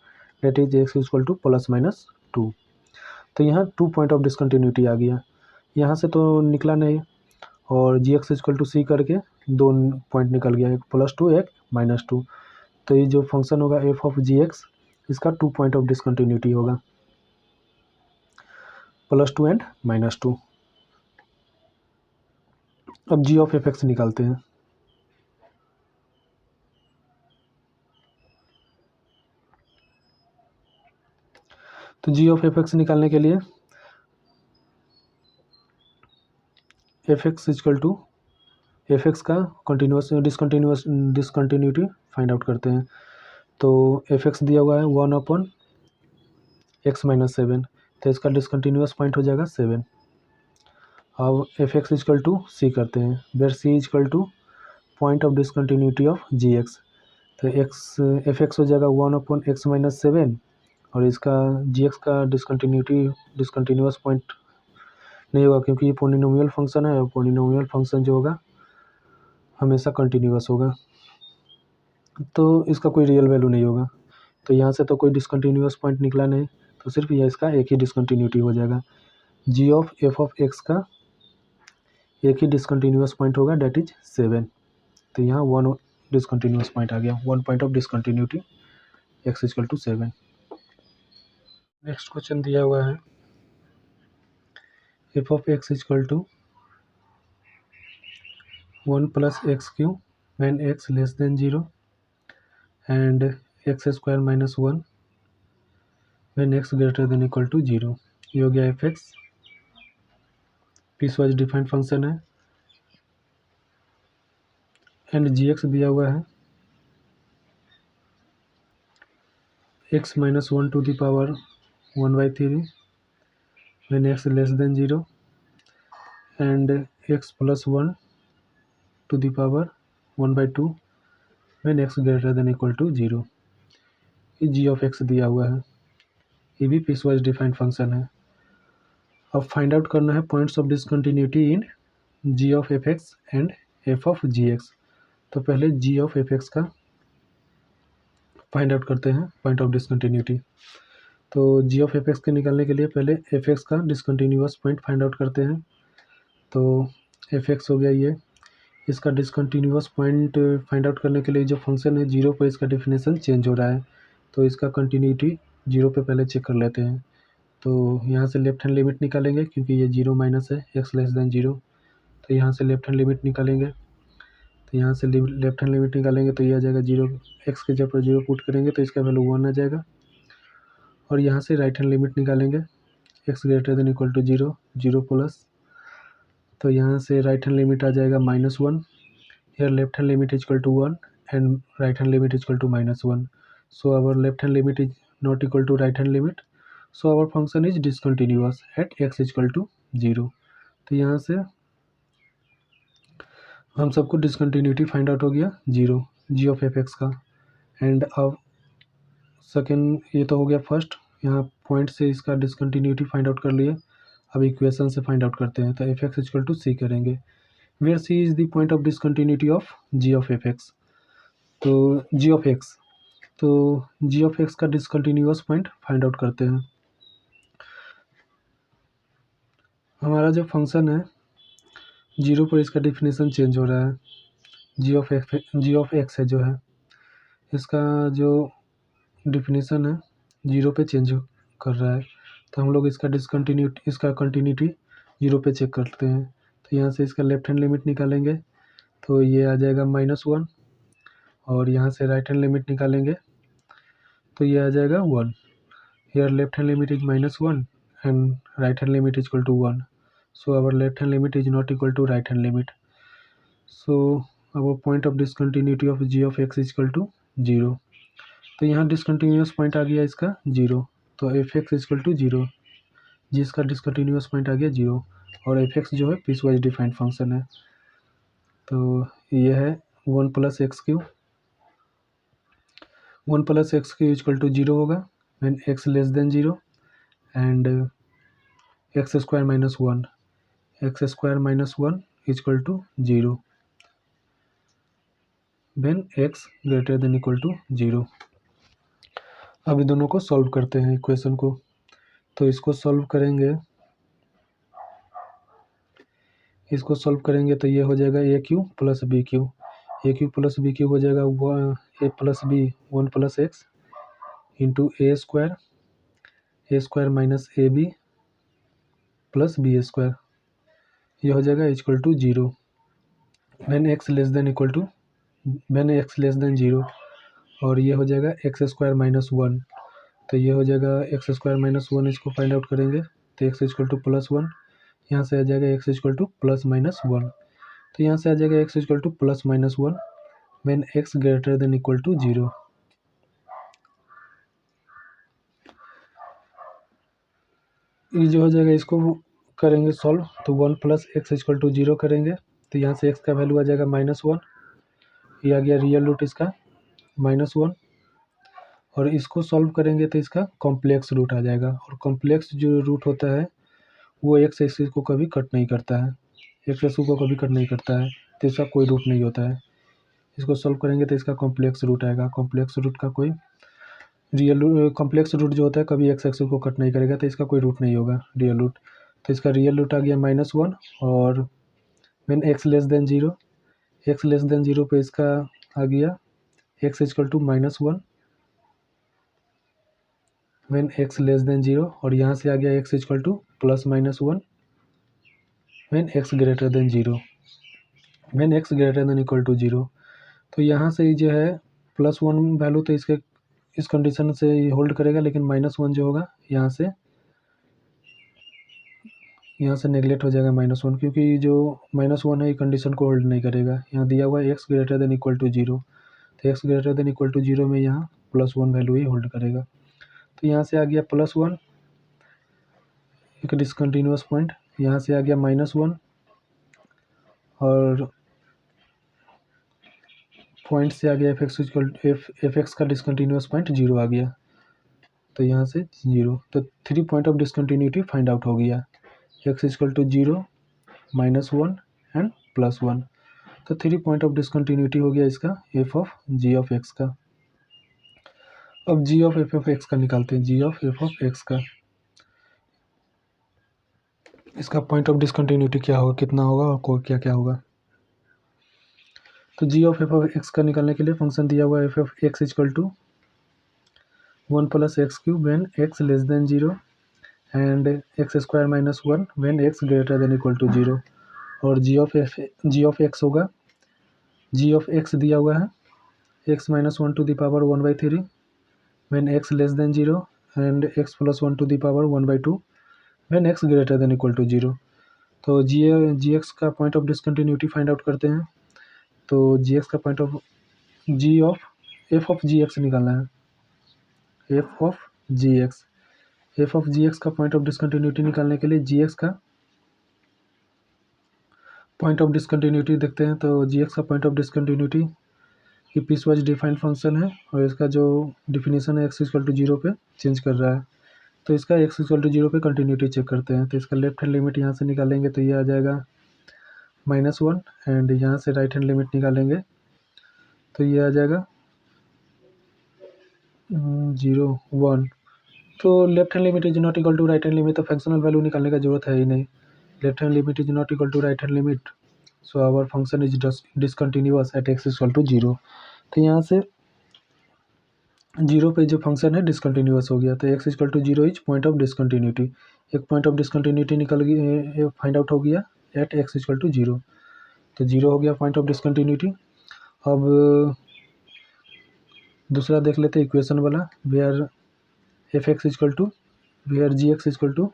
A: that is x is equal to plus minus 2। तो यहाँ 2 पॉइंट ऑफ डिसकंटिन्यूटी आ गया, यहाँ से तो निकला नहीं। और g x is equal to c करके 2 पॉइंट निकल गया, एक +2 एक -2। तो ये जो फंक्शन होगा एफ ऑफ जी एक्स इसका 2 पॉइंट ऑफ डिसकंटिन्यूटी होगा, +2 एंड -2। अब जी ऑफ एफ एक्स निकालते हैं। तो जी ऑफ एफ एक्स निकालने के लिए f x is equal to f x का डिसकंटिन्यूटी फाइंड आउट करते हैं। तो एफ एक्स दिया हुआ है 1/x-7, तो इसका डिसकंटिन्यूअस पॉइंट हो जाएगा 7। अब f x is equal to c करते हैं, where c equal to point of discontinuity of g x. तो एक्स एफ एक्स हो जाएगा 1/x-7, और इसका जी एक्स का डिसकंटिन्यूअस पॉइंट नहीं होगा क्योंकि ये पोलिनोमियल फंक्शन है, और पोलिनोमियल फंक्शन जो होगा हमेशा कंटिन्यूअस होगा, तो इसका कोई रियल वैल्यू नहीं होगा। तो यहाँ से तो कोई डिसकंटिन्यूअस पॉइंट निकला नहीं, तो सिर्फ यह इसका एक ही डिसकंटिन्यूटी हो जाएगा। G of f of x का एक ही डिसकंटिन्यूअस पॉइंट होगा, डेट इज 7। तो यहाँ 1 डिसकंटिन्यूअस पॉइंट आ गया, 1 point of discontinuity x is equal to 7। Next question दिया हुआ है F of x is equal to 1 + x³ when x less than 0 and x square minus 1 when x greater than equal to 0। ये हो गया f x, piecewise defined function है। And g x दिया हुआ है x-1⁻³ when x less than 0 and x+1⁻² when x greater than equal to 0। ये जी of x दिया हुआ है, ये भी पीस वाइज डिफाइंड फंक्शन है। अब फाइंड आउट करना है points of discontinuity in g of f x and f of g x. तो पहले जी ऑफ एफ एक्स का फाइंड आउट करते हैं पॉइंट ऑफ डिसकंटिन्यूटी। तो जी ऑफ एफ एक्स के निकालने के लिए पहले एफ एक्स का डिसकंटिन्यूअस पॉइंट फाइंड आउट करते हैं। तो एफ एक्स हो गया ये, इसका डिसकंटिन्यूअस पॉइंट फाइंड आउट करने के लिए जो फंक्शन है 0 पर इसका डेफिनेशन चेंज हो रहा है, तो इसका कंटिन्यूटी 0 पे पहले चेक कर लेते हैं। तो यहाँ से लेफ्ट हैंड लिमिट निकालेंगे क्योंकि ये 0 माइनस है, x लेस देन 0। तो यहाँ से लेफ्ट हैंड लिमिट निकालेंगे, तो यहाँ से लेफ्ट हैंड लिमिट निकालेंगे तो ये आ जाएगा 0, x के जगह 0 पुट करेंगे तो इसका वैल्यू 1 आ जाएगा। और यहाँ से राइट हैंड लिमिट निकालेंगे, x greater than equal to 0, 0 plus, तो यहाँ से राइट हैंड लिमिट आ जाएगा -1। here left hand limit is equal to 1 and right hand limit is equal to -1, so our left hand limit is not equal to right hand limit, so our function is discontinuous at x is equal to 0। तो यहाँ से हम सबको discontinuity find out हो गया 0 जी of f x का। And अब second, ये तो हो गया फर्स्ट, यहाँ पॉइंट से इसका डिसकंटिन्यूटी फाइंड आउट कर लिए। अब इक्वेशन से फाइंड आउट करते हैं, तो f x equal to c करेंगे, where c is the point of discontinuity of g of f x. तो जी ऑफ एक्स, तो जी ऑफ एक्स का डिसकंटिन्यूअस पॉइंट फाइंड आउट करते हैं। हमारा जो फंक्शन है 0 पर इसका डिफिनीसन चेंज हो रहा है। जी ऑफ एक्स है जो है, इसका जो डिफिनीसन है 0 पे चेंज कर रहा है। तो हम लोग इसका कंटिन्यूटी 0 पे चेक करते हैं। तो यहाँ से इसका लेफ्ट हैंड लिमिट निकालेंगे तो ये आ जाएगा -1, और यहाँ से राइट हैंड लिमिट निकालेंगे तो ये आ जाएगा 1। Here left hand limit is -1 and right hand limit is equal to 1. So our left hand limit is not equal to right hand limit. So our point of discontinuity of g of x is equal to 0. तो यहाँ discontinuous point आ गया इसका 0, तो f x is equal to 0, जिसका discontinuous point आ गया 0, और एफ एक्स जो है पीस वाइज डिफाइंड फंक्शन है। तो ये है 1 + x³ 1 + x³ इक्वल टू 0 होगा when x less than 0 and x² - 1 x² - 1 equal to 0 when x greater than equal to 0। अब इन दोनों को सॉल्व करते हैं इक्वेशन को। तो इसको सॉल्व करेंगे तो ये हो जाएगा a³ + b³ a³ + b³ हो जाएगा a + b 1 + x into a² - ab + b², ये हो जाएगा equal to 0 when x less than 0, और ये हो जाएगा x² - 1, तो ये हो जाएगा x² - 1, इसको फाइंड आउट करेंगे तो x इक्वल टू +1, यहाँ से आ जाएगा x इक्वल टू +-1, तो यहाँ से आ जाएगा x equal to +-1 when x greater than equal to 0। ये जो हो जाएगा इसको करेंगे सॉल्व, तो 1 + x इक्वल टू 0 करेंगे तो यहाँ से x का वैल्यू आ जाएगा -1, ये आ गया रियल रूट इसका -1, और इसको सॉल्व करेंगे तो इसका कॉम्प्लेक्स रूट आ जाएगा, और कॉम्प्लेक्स जो रूट होता है वो एक्स एक्सिस को कभी कट नहीं करता है, एक्स एक्सिस को कभी कट नहीं करता है, तो इसका कोई रूट नहीं होता है। इसको सॉल्व करेंगे तो इसका कॉम्प्लेक्स रूट आएगा, कॉम्प्लेक्स रूट का कोई कॉम्प्लेक्स रूट जो होता है कभी एक्स एक्सिस को कट नहीं करेगा, तो इसका कोई रूट नहीं होगा रियल रूट। तो इसका रियल रूट आ गया -1, और व्हेन x लेस देन 0 पे इसका आ गया x equal to -1 when x less than 0, और यहाँ से आ गया x equal to +-1 when x greater than 0 when x greater than equal to 0। तो यहाँ से जो है +1 वैल्यू तो इसके इस कंडीशन से होल्ड करेगा, लेकिन -1 जो होगा यहाँ से नेगलेक्ट हो जाएगा -1, क्योंकि जो -1 है ये कंडीशन को होल्ड नहीं करेगा। यहाँ दिया हुआ है x greater than equal to 0, तो x greater than equal to 0 में यहाँ +1 वैल्यू ही होल्ड करेगा। तो यहाँ से आ गया +1 एक डिसकंटिन्यूअस पॉइंट, यहाँ से आ गया -1, और पॉइंट से आ गया एफ एक्स का डिसकंटिन्यूअस पॉइंट 0 आ गया, तो यहाँ से 0, तो 3 point of discontinuity find out हो गया, x इक्वल टू 0, -1 एंड +1। तो 3 पॉइंट ऑफ डिसकंटिन्यूटी हो गया इसका f of g of x का। अब g of f of x का निकालते हैं, g of f of x का, इसका पॉइंट ऑफ डिसकंटिन्यूटी क्या होगा, कितना होगा और क्या क्या होगा। तो g of f of x का निकालने के लिए फंक्शन दिया हुआ है f of x equal to 1 + x³ when x less than 0 and x² - 1 when x greater than equal to 0, और g ऑफ x होगा, g ऑफ x दिया हुआ है x - 1 to the power 1/3 when x less than 0 and x + 1 to the power 1/2 when x greater than equal to 0। तो g x का point of discontinuity find out करते हैं। तो g x का point of f of g x निकालना है, F of g x का point of discontinuity निकालने के लिए जी एक्स का पॉइंट ऑफ डिसकंटिन्यूटी देखते हैं। तो जी एक्स का पॉइंट ऑफ डिसकंटिन्यूटी ये पीस वाइज डिफाइंड फंक्शन है, और इसका जो डिफिनीशन है x इक्वल टू 0 पे चेंज कर रहा है, तो इसका x इक्वल टू 0 पे कंटिन्यूटी चेक करते हैं। तो इसका लेफ्ट हैंड लिमिट यहाँ से निकालेंगे तो ये आ जाएगा -1, एंड यहाँ से राइट हैंड लिमिट निकालेंगे तो ये आ जाएगा 0 1। तो left hand limit is not equal to right hand limit, तो फंक्शनल वैल्यू निकालने का जरूरत है ही नहीं, left hand limit is not equal to right hand limit, so our function is discontinuous at x equal to zero. तो यहाँ से जीरो पे जो फंक्शन है डिसकंटिन्यूअस हो गया, तो x equal to zero is point of discontinuity. एक पॉइंट ऑफ डिसकंटिन्यूटी निकल गई, फाइंड आउट हो गया at x equal to zero. तो जीरो हो गया पॉइंट ऑफ डिसकंटिन्यूटी। अब दूसरा देख लेते हैं इक्वेशन वाला, where f x equal to where g x equal to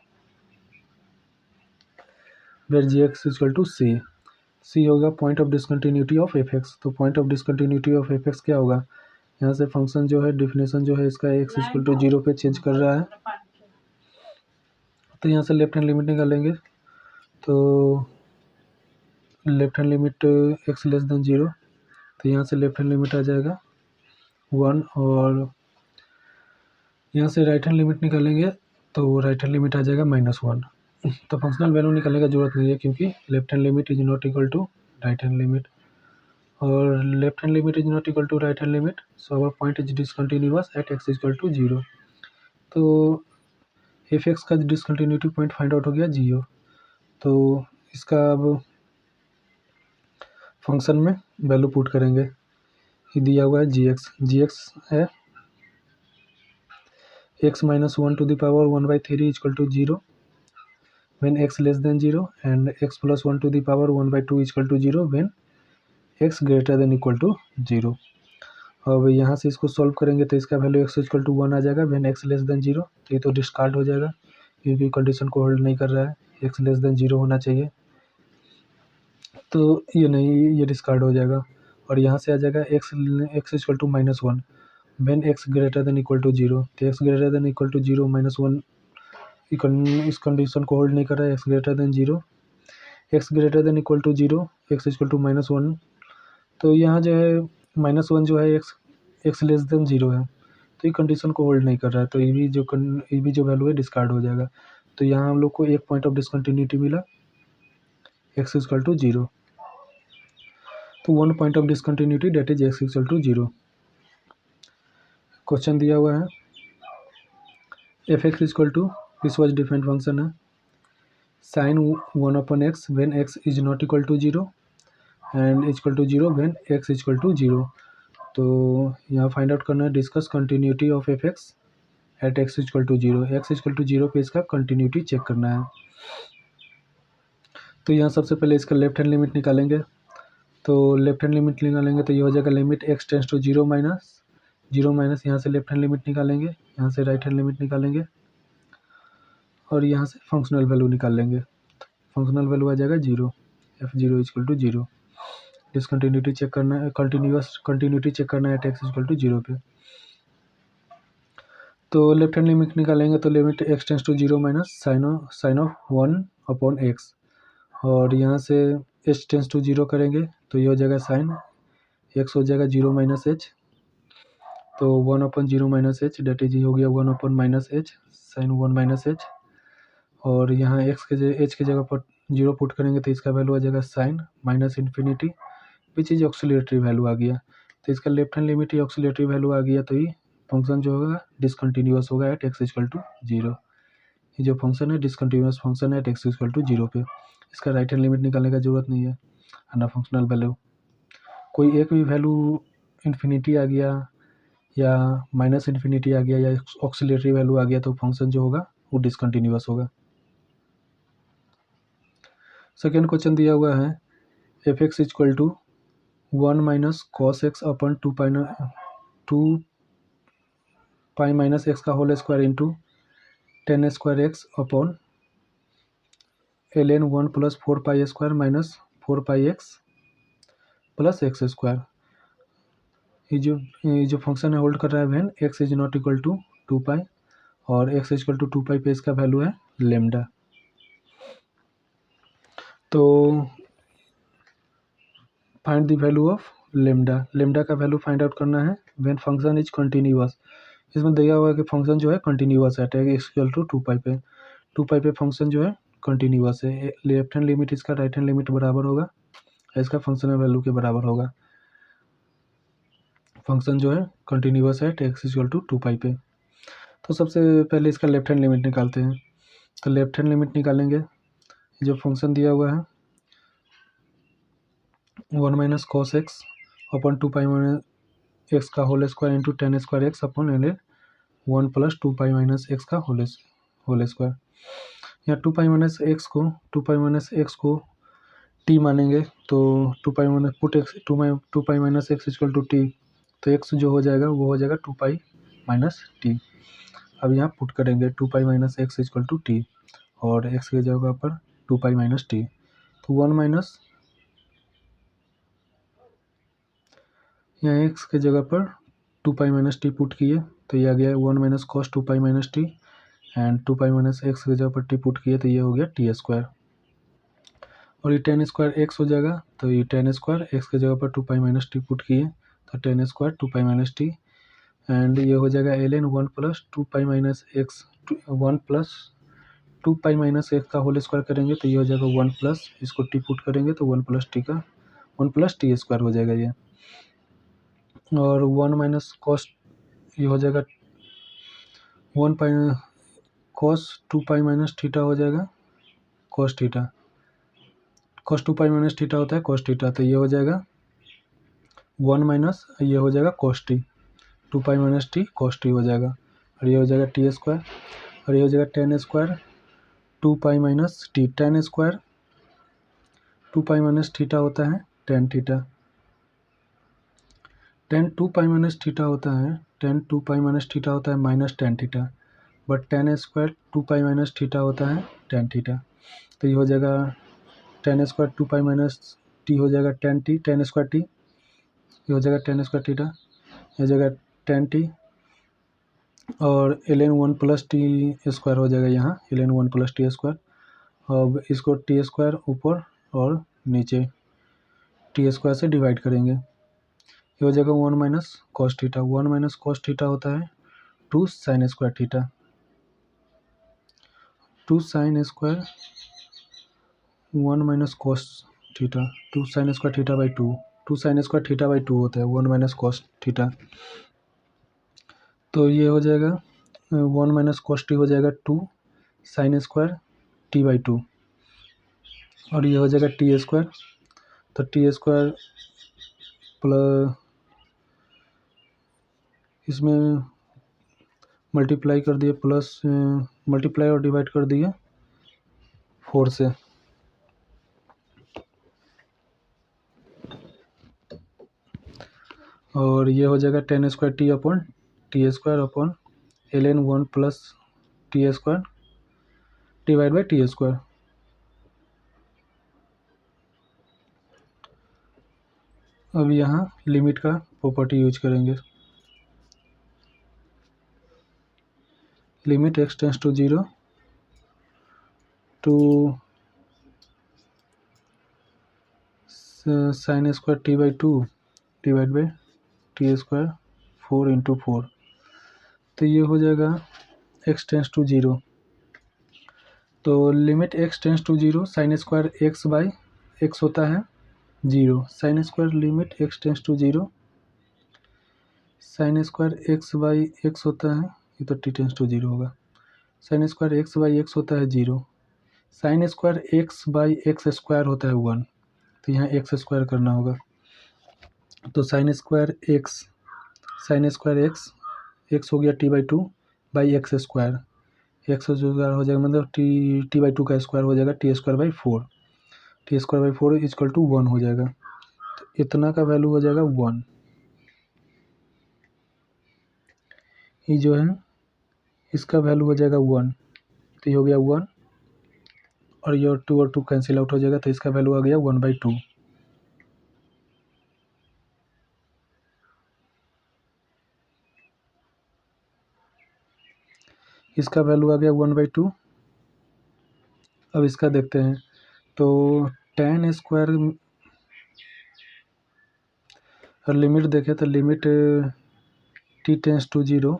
A: where g x equal to c. C होगा point of discontinuity of f x. तो point of discontinuity of f x क्या होगा, यहाँ से फंक्शन जो है definition जो है इसका एक्स इक्वल टू जीरो पे चेंज कर रहा है। तो यहाँ से लेफ्ट हैंड लिमिट निकालेंगे, तो left hand limit x less then zero, तो यहाँ से लेफ्ट हैंड लिमिट आ जाएगा 1, और यहाँ से राइट हैंड लिमिट निकालेंगे तो राइट हैंड लिमिट आ जाएगा -1। तो फंक्शनल वैल्यू निकालने का जरूरत नहीं है, क्योंकि left hand limit is not equal to right hand limit, और left hand limit is not equal to right hand limit, so our point is discontinuous at x equal to zero. तो f x का discontinuity point find out हो गया zero. तो इसका अब function में value put करेंगे, ये दिया हुआ है जी एक्स है x minus 1 to the power 1/3 equal to 0 when x less than 0, and x plus 1 to the power 1/2 equal to 0 when x greater than equal to 0। अब यहाँ से इसको सॉल्व करेंगे तो इसका वैल्यू x इक्वल टू 1 आ जाएगा when x less than 0। तो ये तो डिस्कार्ड हो जाएगा, क्योंकि कंडीशन को होल्ड नहीं कर रहा है, x लेस देन 0 होना चाहिए, तो ये नहीं, ये डिस्कार्ड हो जाएगा। और यहाँ से आ जाएगा x equal to -1 when x greater than equal to 0। तो x greater than equal to 0 -1 इस कंडीशन को होल्ड नहीं कर रहा है, x greater than 0, x greater than equal to 0, x equal to -1। तो यहाँ जो है -1 जो है x लेस देन 0 है, तो ये कंडीशन को होल्ड नहीं कर रहा है, तो ये भी जो वैल्यू है डिस्कार्ड हो जाएगा। तो यहाँ हम लोग को एक पॉइंट ऑफ डिसकंटिन्यूटी मिला x इक्वल टू 0। तो one point of discontinuity that is x equal to 0। Question दिया हुआ है f x equal to this was different function है sine 1/x when x is not equal to 0 and equal to 0 when x equal to 0। तो यहाँ find out करना है discuss continuity of f x at x equal to 0। x equal to 0 पे इसका continuity check करना है। तो यहाँ सबसे पहले इसका लेफ्ट हैंड लिमिट निकालेंगे, तो लेफ्ट हैंड लिमिट निकालेंगे तो ये हो जाएगा limit x tends to 0 minus यहाँ से लेफ्ट हैंड लिमिट निकालेंगे, यहाँ से राइट हैंड लिमिट निकालेंगे, और यहाँ से फंक्शनल वैल्यू निकाल लेंगे। फंक्शनल वैल्यू आ जाएगा 0, f0 equal to 0। Discontinuity check करना है, कंटिन्यूटी चेक करना है x इक्वल टू 0 पे। तो लेफ्ट हैंड लिमिट निकालेंगे तो limit x tends to 0 minus sine of 1/x, और यहाँ से h टेंस टू 0 करेंगे तो ये हो जाएगा साइन x हो जाएगा 0 माइनस h, तो 1/0 माइनस h डेट इज हो गया 1/-h साइन 1 माइनस h, और यहाँ h के जगह पर 0 पुट करेंगे तो इसका वैल्यू आ जाएगा sine minus infinity which is oscillatory value आ गया। तो इसका लेफ्ट हैंड लिमिट ही ऑक्सिलेटरी वैल्यू आ गया, तो ये फंक्शन जो होगा डिसकंटिन्यूअस होगा एट x इक्वल टू 0। ये जो फंक्शन है डिसकंटिन्यूअस फंक्शन है एट x इक्वल टू 0 पे। इसका राइट हैंड लिमिट निकालने का जरूरत नहीं है, ना फंक्शनल वैल्यू। कोई एक भी वैल्यू इन्फिनिटी आ गया या माइनस इन्फिनिटी आ गया या ऑक्सिलेटरी वैल्यू आ गया तो फंक्शन जो होगा वो डिसकंटिन्यूअस होगा। सेकेंड क्वेश्चन दिया हुआ है f x equal to 1 minus cos x upon 2 pi minus x का whole square into 10 square x upon ln 1 plus 4 pi square minus 4 pi x plus x square. ये जो फंक्शन है hold कर रहा है when x is not equal to 2 pi, और x equal to 2 पाई पे इसका वैल्यू है लेमडा। तो find the value of lambda का वैल्यू फाइंड आउट करना है व्हेन फंक्शन इज कंटिन्यूअस। इसमें दिया हुआ है कि फंक्शन जो है कंटिन्यूअस है एक्स इक्वल टू 2 पाई पे। 2 पाई पे फंक्शन जो है कंटिन्यूअस है, लेफ्ट हैंड लिमिट इसका राइट हैंड लिमिट बराबर होगा, इसका फंक्शनल वैल्यू के बराबर होगा। फंक्शन जो है कंटिन्यूअस है एक्स इक्वल टू 2 पाई पे। तो सबसे पहले इसका लेफ्ट हैंड लिमिट निकालते हैं। तो लेफ्ट हैंड लिमिट निकालेंगे, जो फंक्शन दिया हुआ है 1 minus cos x upon 2 pi minus x का whole square into ten square x upon l 1 plus 2 pi minus x का होल स्क्वायर। यहाँ 2 पाई माइनस एक्स को टी मानेंगे तो 2 pi minus put x 2 pi minus x equal to t, तो x जो हो जाएगा वो हो जाएगा 2 पाई माइनस टी। अब यहाँ पुट करेंगे 2 pi minus x equal to t और एक्स की जगह पर 2 पाई माइनस टी, तो 1 माइनस यहाँ एक्स के जगह पर 2 पाई माइनस टी पुट किए तो ये आ गया 1 minus cos 2 pi minus t and 2 pi minus x की जगह पर टी पुट किए तो ये हो गया टी स्क्वायर। और ये टेन स्क्वायर एक्स हो जाएगा तो ये टेन स्क्वायर एक्स की जगह पर 2 पाई माइनस टी पुट किए तो ten square 2 pi minus t and ये हो जाएगा l n 1 plus 2 pi minus x 1 plus 2 pi minus x का होल स्क्वायर करेंगे तो ये हो जाएगा 1 प्लस इसको टी पुट करेंगे तो 1 प्लस टी का 1 प्लस टी स्क्वायर हो जाएगा ये। और 1 माइनस कॉस ये हो जाएगा 1 pi cos 2 pi minus theta हो जाएगा cos theta, cos 2 pi minus theta होता है कॉस थीटा, तो ये हो जाएगा 1 माइनस ये हो जाएगा cos T 2 pi minus T cos T हो जाएगा और ये हो जाएगा टी स्क्वायर और ये हो जाएगा tan square 2 pi minus T ten square 2 pi minus theta होता है tan theta tan 2 pi minus theta होता है टेन 2 पाई माइनस थीटा होता है minus tan theta but ten square 2 pi minus theta होता है टेन थीटा, तो ये हो जाएगा tan square 2 pi minus T हो जाएगा tan T ten square T ये हो जाएगा टेन स्क्वायर थीटा ये हो जाएगा टेन टी और l n 1 plus t square हो जाएगा यहाँ l n 1 plus t square. अब इसको टी स्क्वायर ऊपर और नीचे टी स्क्वायर से डिवाइड करेंगे ये हो जाएगा 1 minus cos theta 1 minus cos theta होता है 2 sine square theta 2 sine square 1 minus cos theta 2 sine square theta by 2 sine square theta by 2 होता है 1 माइनस कॉस थीटा, तो ये हो जाएगा 1 माइनस कॉस टी हो जाएगा 2 साइन स्क्वायर टी बाई 2 और ये हो जाएगा टी स्क्वायर, तो टी स्क्वायर प्लस इसमें मल्टीप्लाई कर दिए प्लस मल्टीप्लाई और डिवाइड कर दिए 4 से और ये हो जाएगा tan square t square upon l n 1 plus t square divide by t square. अब यहाँ लिमिट का प्रॉपर्टी यूज करेंगे limit x tends to 0 to sine square t by 2 divide by t square 4 into 4, तो ये हो जाएगा x tends to 0 तो limit x tends to 0 sine square x by x होता है 0 sine square limit x tends to 0 sine square x by x होता है ये तो टी टेंस टू 0 होगा sine square x by x होता है 0 sine square x by x square होता है 1, तो यहाँ एक्स स्क्वायर करना होगा तो साइन स्क्वायर एक्स एक्स हो गया T by 2 by x square x जो हो जाएगा मतलब टी बाई 2 का स्क्वायर हो जाएगा t square by 4 t square by 4 equal to 1 हो जाएगा, तो इतना का वैल्यू हो जाएगा 1, ये जो है इसका वैल्यू हो जाएगा 1, तो ये हो गया 1 और ये 2 और 2 कैंसिल आउट हो जाएगा तो इसका वैल्यू आ गया 1/2, इसका वैल्यू आ गया 1/2। अब इसका देखते हैं तो टेन स्क्वायर और लिमिट देखें तो limit t tends to 0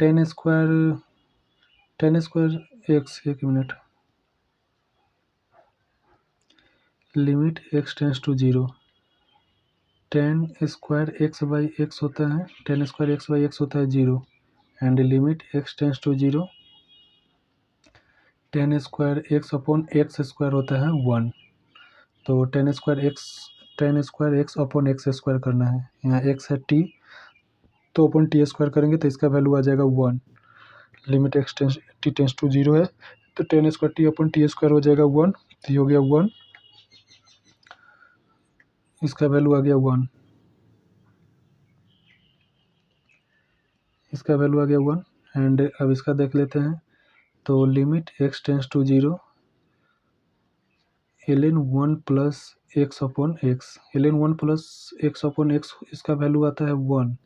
A: ten square x एक minute limit x tends to 0 ten square x by x होता है ten square x by x होता है 0 and limit x tends to 0 ten square x upon x square होता है 1। तो ten square x upon x square करना है। यहाँ एक्स है टी, तो अपन टी स्क्वायर करेंगे तो इसका वैल्यू आ जाएगा 1। Limit x t tends to 0 है, तो ten square t upon t square हो जाएगा 1, तो ये हो गया 1, इसका वैल्यू आ गया 1, इसका वैल्यू आ गया 1। एंड अब इसका देख लेते हैं। तो limit x tends to 0 ln 1 plus x upon x, ln 1 plus x upon x इसका वैल्यू आता है 1।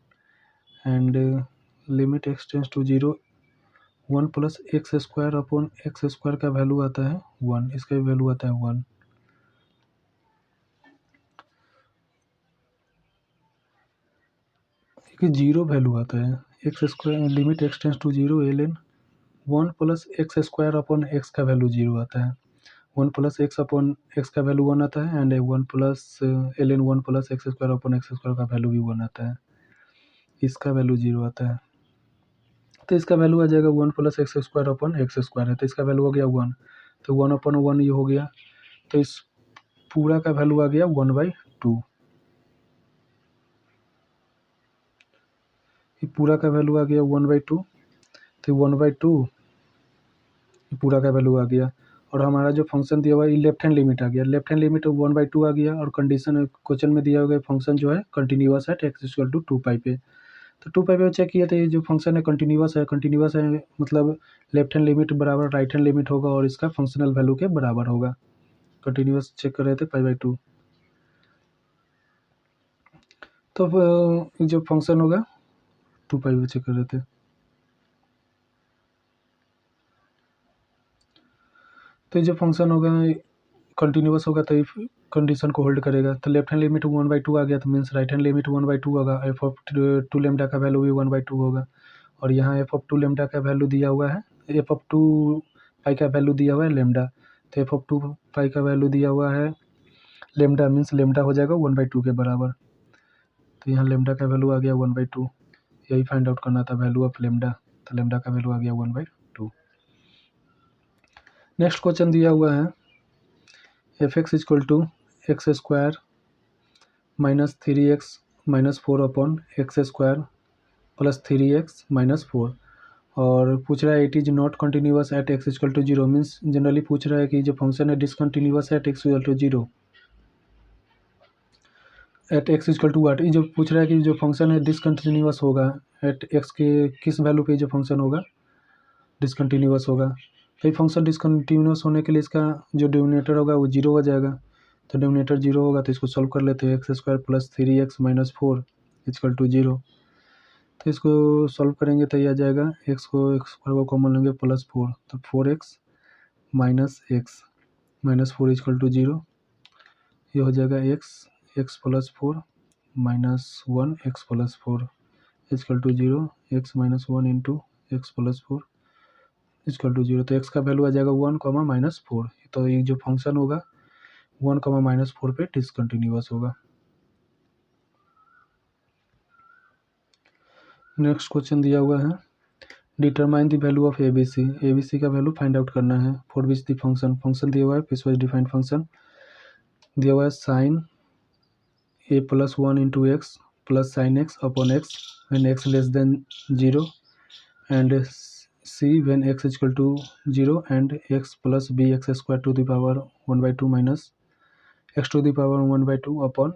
A: And limit x tends to 0 1 plus x square upon x square का वैल्यू आता है 1, इसका भी वैल्यू आता है 1। कि 0 वैल्यू आता है x square, limit x tends to 0 ln 1 plus x square upon x का वैल्यू 0 आता है। 1 प्लस एक्स अपॉन एक्स का वैल्यू 1 आता है। And 1 plus ln 1 plus x square upon x square का वैल्यू भी 1 आता है, इसका वैल्यू 0 आता है। तो इसका वैल्यू आ जाएगा 1 plus x square upon x square है, तो इसका वैल्यू हो गया 1। तो 1 अपॉन 1 ये हो गया, तो इस पूरा का वैल्यू आ गया 1/2। ये पूरा का वैल्यू आ गया 1/2, तो 1/2 पूरा का वैल्यू आ गया। और हमारा जो फंक्शन दिया हुआ है लेफ्ट हैंड लिमिट आ गया, लेफ्ट हैंड लिमिट 1/2 आ गया। और कंडीशन क्वेश्चन में दिया हुआ फंक्शन जो है कंटिन्यूअस है एक्स इक्वल टू 2π पे। तो 2π पे चेक किया, तो ये जो फंक्शन है कंटिन्यूअस है, कंटिन्यूअस है मतलब लेफ्ट हैंड लिमिट बराबर राइट हैंड लिमिट होगा और इसका फंक्शनल वैल्यू के बराबर होगा। कंटिन्यूअस चेक कर रहे थे π/2, तो जो फंक्शन होगा 2π पे चेक कर रहे थे। तो जो फंक्शन होगा कंटिन्यूअस होगा तो कंडीशन को होल्ड करेगा। तो लेफ्ट हैंड लिमिट 1/2 आ गया, तो मीन्स राइट हैंड लिमिट 1/2 होगा। एफ ऑफ 2 लेमडा का वैल्यू भी 1/2 होगा। और यहाँ एफ ऑफ 2 लेमडा का वैल्यू दिया हुआ है, एफ ऑफ 2 पाई का वैल्यू दिया हुआ है लेमडा, तो एफ ऑफ 2 पाई का वैल्यू दिया हुआ है लेमडा, मीन्स लेमडा हो जाएगा 1/2 के बराबर। तो यहाँ लेमडा का वैल्यू आ गया 1/2, यही फाइंड आउट करना था वैल्यू ऑफ लेमडा, तो लेमडा का वैल्यू आ गया 1/2। नेक्स्ट क्वेश्चन दिया हुआ है f x equal to x square minus 3x minus 4 upon x square plus 3x minus 4। और पूछ रहा है it is not continuous at x equal to 0, means generally पूछ रहा है कि जो फंक्शन है डिसकंटिन्यूअस है at x equal to 0, at x equal to वाट। ये जो पूछ रहा है कि जो फंक्शन है डिसकंटिन्यूअस होगा एट एक्स के किस वैल्यू पे जो फंक्शन होगा डिसकंटिन्यूअस होगा। तो ये फंक्शन डिसकंटिन्यूअस होने के लिए इसका जो डिनोमिनेटर होगा वो 0 हो जाएगा। तो डिनोमिनेटर 0 होगा, तो इसको सॉल्व कर लेते हैं। X square plus 3x minus 4 equal to 0। तो इसको सॉल्व करेंगे तो ये आ जाएगा, एक्स स्क्वायर को कॉमन लेंगे प्लस 4, तो 4x minus x minus 4 equal to 0। ये हो जाएगा x plus 4 minus 1 x plus 4 equal to 0, x minus 1 into x plus 4 equal to 0। तो एक्स का वैल्यू आ जाएगा 1 माइनस 4। तो ये जो फंक्शन होगा 1 माइनस 4 पे डिसकंटिन्यूअस होगा। नेक्स्ट क्वेश्चन दिया हुआ है determine the value of ABC, ABC का वैल्यू फाइंड आउट करना है फॉर विच द फंक्शन दिया हुआ है पीसवाइज डिफाइंड फंक्शन दिया हुआ है sine a plus 1 into x plus sine x upon x when x less than 0 and c when x equal to 0 and x plus b x square to the power 1/2 minus x to the power 1/2 upon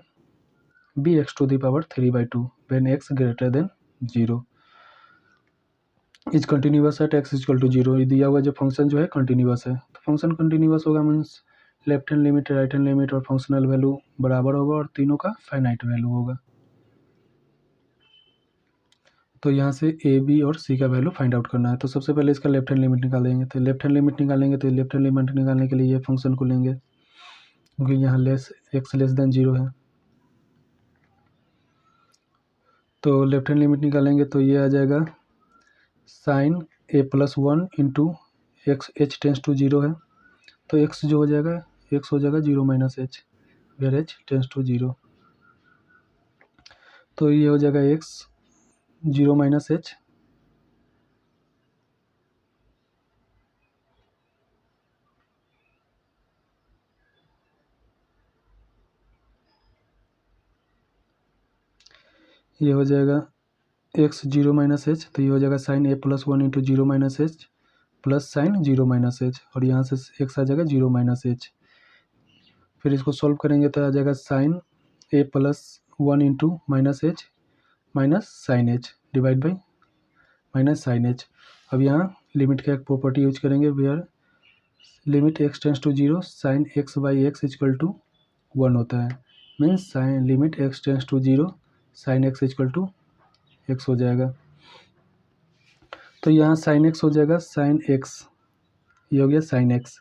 A: b x to the power 3/2 when x greater than 0 is continuous at x equal to 0। दिया हुआ जो function जो है continuous है, तो function continuous होगा means left hand limit right hand limit और functional value बराबर होगा और तीनों का फाइनाइट वैल्यू होगा। तो यहाँ से ए बी और सी का वैल्यू फाइंड आउट करना है। तो सबसे पहले इसका लेफ्ट हैंड लिमिट निकालेंगे, तो लेफ्ट हैंड लिमिट निकालेंगे तो लेफ्ट हैंड लिमिट निकालने के लिए ये फंक्शन को लेंगे क्योंकि यहाँ एक्स लेस देन 0 है। तो लेफ्ट हैंड लिमिट निकालेंगे तो ये आ जाएगा sine a plus 1 into x h tends to 0 है, तो एक्स जो हो जाएगा एक्स हो जाएगा 0 minus h where h tends to 0। तो ये हो जाएगा एक्स 0 माइनस एच ये हो जाएगा एक्स जीरो माइनस एच, तो ये हो जाएगा sine a plus one into zero minus h plus sine zero minus h, और यहाँ से एक्स आ जाएगा जीरो माइनस एच। फिर इसको सॉल्व करेंगे तो आ जाएगा sine a plus one into minus h minus sine h divide by minus sine h. अब यहाँ लिमिट का एक प्रॉपर्टी यूज करेंगे, where limit x tends to zero sine x by x equal to one होता है। Means sine limit x tends to zero sine x equal to x हो जाएगा। तो यहाँ साइन एक्स हो जाएगा साइन एक्स, ये हो गया sine x,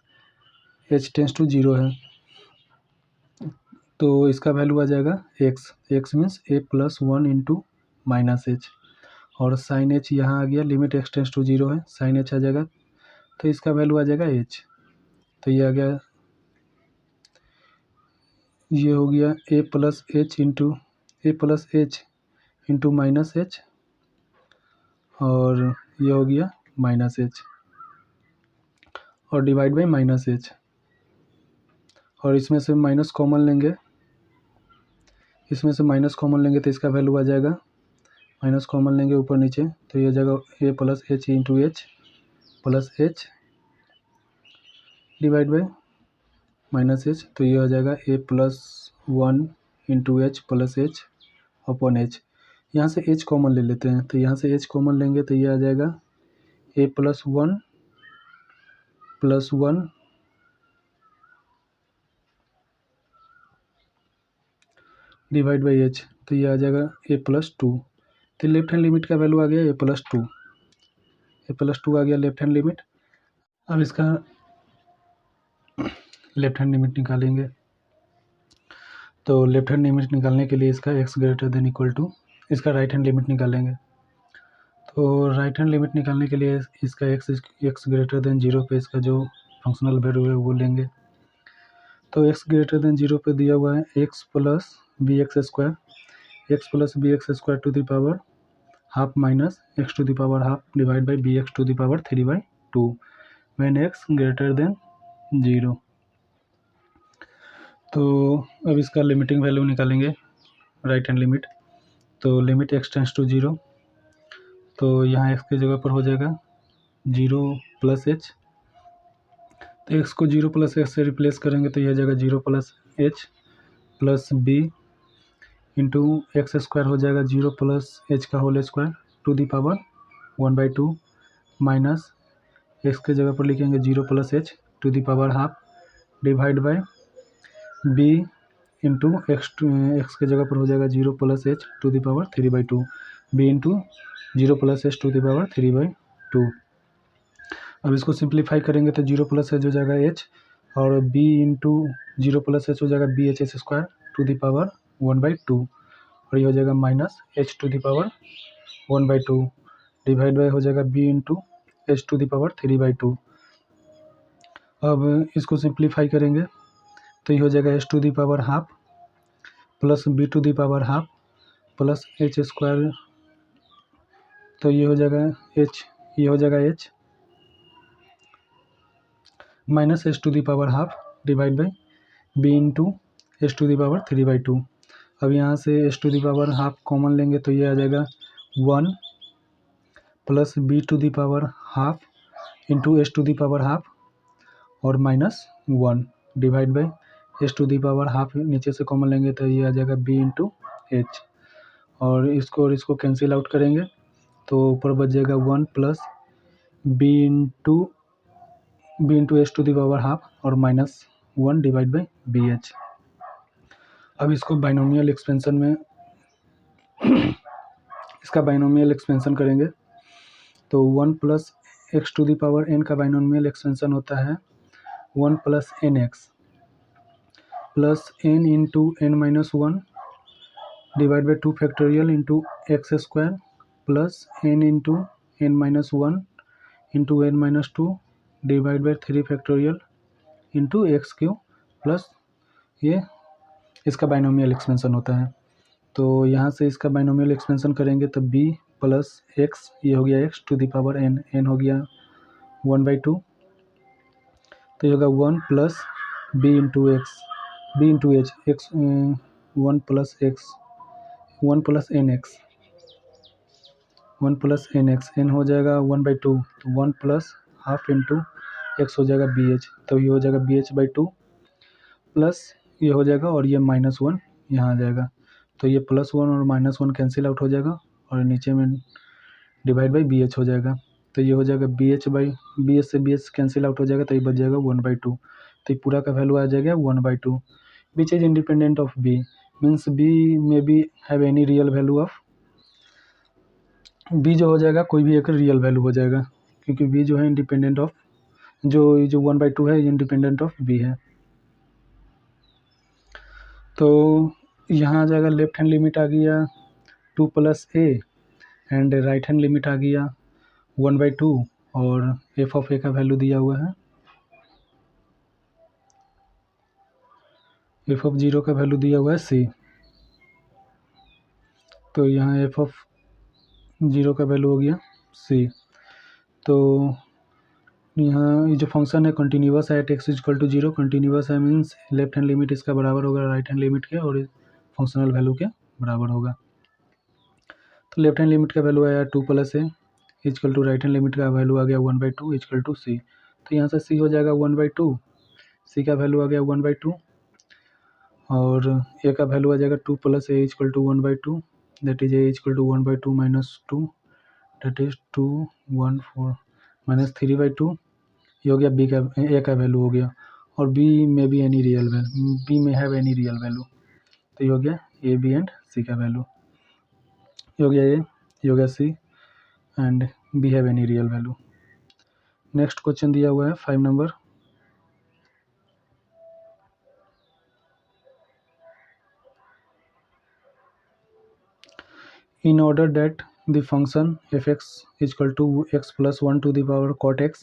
A: h tends to zero है तो इसका वैल्यू आ जाएगा x, x means a plus one into minus h, और साइन एच यहाँ आ गया, limit x tends to zero है, साइन एच आ जाएगा तो इसका वैल्यू आ जाएगा एच। तो ये आ गया, ये हो गया a plus h into minus h, और ये हो गया माइनस एच और डिवाइड बाई माइनस एच, और इसमें से माइनस कॉमन लेंगे, इसमें से माइनस कॉमन लेंगे तो इसका वैल्यू आ जाएगा, माइनस कॉमन लेंगे ऊपर नीचे तो ये आ जाएगा a plus h into h plus h divide by minus h, तो ये हो जाएगा a plus one into h plus h upon h. यहाँ से एच कॉमन ले लेते हैं, तो यहाँ से एच कॉमन लेंगे तो ये आ जाएगा a plus one divide by h, तो ये आ जाएगा ए प्लस टू। तो लेफ्ट हैंड लिमिट का वैल्यू आ गया ए प्लस टू आ गया लेफ्ट हैंड लिमिट। अब इसका लेफ्ट हैंड लिमिट निकालेंगे, तो लेफ्ट हैंड लिमिट निकालने के लिए इसका x greater than equal to, इसका राइट हैंड लिमिट निकालेंगे। तो राइट हैंड लिमिट निकालने के लिए इसका एक्स ग्रेटर देन जीरो पे इसका जो फंक्शनल वैल्यू है वो लेंगे। तो एक्स ग्रेटर देन जीरो पे दिया हुआ है x plus b x square to the power half minus x to the power half divide by b x to the power 3/2 when x greater than zero. तो अब इसका limiting value निकालेंगे right hand limit. तो limit x tends to zero, तो यहाँ x की जगह पर हो जाएगा जीरो प्लस एच, तो एक्स को जीरो प्लस एच से रिप्लेस करेंगे तो यह हो जाएगा zero plus h plus b into x square हो जाएगा जीरो प्लस एच का whole square to the power 1/2 minus x के जगह पर लिखेंगे zero plus h to the power half divide by b into x के जगह पर हो जाएगा zero plus h to the power 3/2 b into zero plus h to the power 3/2। अब इसको सिंप्लीफाई करेंगे तो जीरो प्लस एच हो जाएगा एच, और b into zero plus h हो जाएगा b h h square to the power 1/2, और ये हो जाएगा minus h to the power 1/2 divide by हो जाएगा b into h to the power 3/2। अब इसको सिंप्लीफाई करेंगे तो ये हो जाएगा h to the power half plus b to the power half plus h square, तो ये हो जाएगा एच, ये हो जाएगा H minus h to the power half divide by b into h to the power 3/2। अब यहाँ से h to the power half common लेंगे तो ये आ जाएगा 1 plus b to the power half into h to the power half और minus 1 divide by h to the power half नीचे से कॉमन लेंगे तो ये आ जाएगा बी इंटू एच, और इसको कैंसिल आउट करेंगे तो ऊपर बच जाएगा 1 plus b into h to the power half और minus 1 divide by b h. अब इसको बाइनोमियल एक्सपेंशन में इसका बाइनोमियल एक्सपेंशन करेंगे तो 1 plus x to the power n का बाइनोमियल एक्सपेंशन होता है 1 plus n x plus n into n minus 1 divide by 2 factorial into x square plus n into n minus 1 into n minus 2 divide by 3 factorial into x cube plus ये इसका binomial expansion होता है। तो यहाँ से इसका binomial expansion करेंगे तो b प्लस एक्स, ये हो गया x to the power n, n हो गया 1/2, तो ये होगा 1 plus b into h, x 1 plus n x 1 plus n x, n हो जाएगा 1/2, तो 1 प्लस हाफ इंटू एक्स हो जाएगा बी एच, तो ये हो जाएगा बी एच बाई 2 प्लस ये हो जाएगा और ये -1 यहाँ आ जाएगा, तो ये +1 और -1 कैंसिल आउट हो जाएगा और नीचे में डिवाइड बाई बी एच हो जाएगा, तो ये हो जाएगा बी एच से बी एच कैंसिल आउट हो जाएगा, तो ये बच जाएगा 1/2, तो ये पूरा का वैल्यू आ जाएगा 1/2, which is independent of b, means b में b have any real value of, b जो हो जाएगा कोई भी एक रियल वैल्यू हो जाएगा, क्योंकि बी जो है इंडिपेंडेंट ऑफ, जो 1/2 है ये इंडिपेंडेंट ऑफ बी है। तो यहाँ आ जाएगा लेफ्ट हैंड लिमिट आ गया 2 plus a and right hand limit आ गया 1/2 और एफ ऑफ ए का वैल्यू दिया हुआ है, एफ ऑफ 0 का वैल्यू दिया हुआ है सी, तो यहाँ एफ ऑफ 0 का वैल्यू हो गया सी। तो यहाँ ये जो फंक्शन है कंटिन्यूअस है at x equal to 0, continuous है मीन्स लेफ्ट हैंड लिमिट इसका बराबर होगा राइट हैंड लिमिट के और फंक्शनल वैल्यू के बराबर होगा। तो लेफ्ट हैंड लिमिट का वैल्यू आया 2 plus a equal to right hand limit का वैल्यू आ गया 1/2 इक्वल टू सी, तो यहाँ से सी हो जाएगा 1/2, सी का वैल्यू आ गया 1/2 और ए का वैल्यू आ जाएगा 2 plus a equal to 1/2, that is a equal to 1/2 minus 2, that is 2 1 4 minus 3/2, ये हो गया बी का ए का वैल्यू हो गया, और बी में भी एनी रियल वैल्यू, बी में हैव एनी रियल वैल्यू, तो ये हो गया ए बी एंड सी का वैल्यू, ये हो गया ए, ये हो गया c and b have any real value. Next question दिया हुआ है 5 number, in order that the function f(x) equal to x plus 1 to the power cot x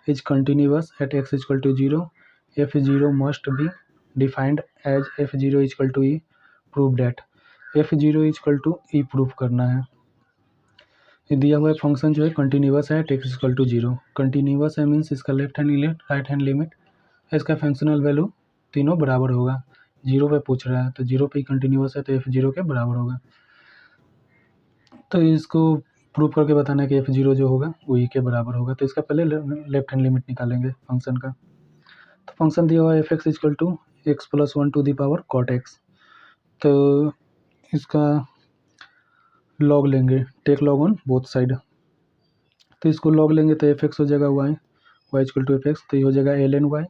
A: is continuous at x equal to 0, f(0) must be defined as f(0) equal to e, prove that f(0) equal to e proof करना है। ये दिया हुआ है function जो है continuous है at x equal to 0, continuous है मीन्स इसका left hand limit right hand limit इसका फंक्शनल वैल्यू तीनों बराबर होगा, 0 पे पूछ रहा है तो 0 पे कंटिन्यूअस है तो f(0) के बराबर होगा, तो इसको प्रूव करके बताना है कि f(0) जो होगा वो e के बराबर होगा, तो इसका पहले लेफ्ट हैंड लिमिट निकालेंगे फंक्शन का। तो फंक्शन दिया हुआ है f(x) equal to x plus 1 to the power cot x, तो इसका लॉग लेंगे, take log on both side, तो इसको लॉग लेंगे तो f(x) हो जाएगा y इक्वल टू f(x), तो ये हो जाएगा ln y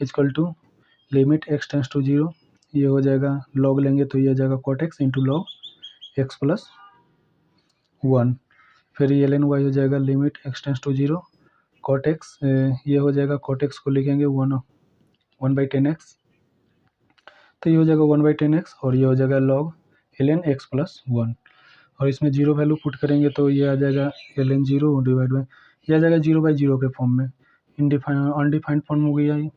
A: equal to limit x tends to 0, ये हो जाएगा लॉग लेंगे तो ये हो जाएगा cot x into log x plus 1, फिर ये ln y हो जाएगा limit x tends to 0 cot x, ये हो जाएगा कॉट x को लिखेंगे 1/10x, तो ये हो जाएगा 1/10x और ये हो जाएगा log ln x प्लस 1, और इसमें 0 वैल्यू पुट करेंगे तो ये आ जाएगा ln 0 डिवाइड बाई, ये आ जाएगा 0/0 के फॉर्म में, अनडिफाइंड फॉर्म हो गया ये,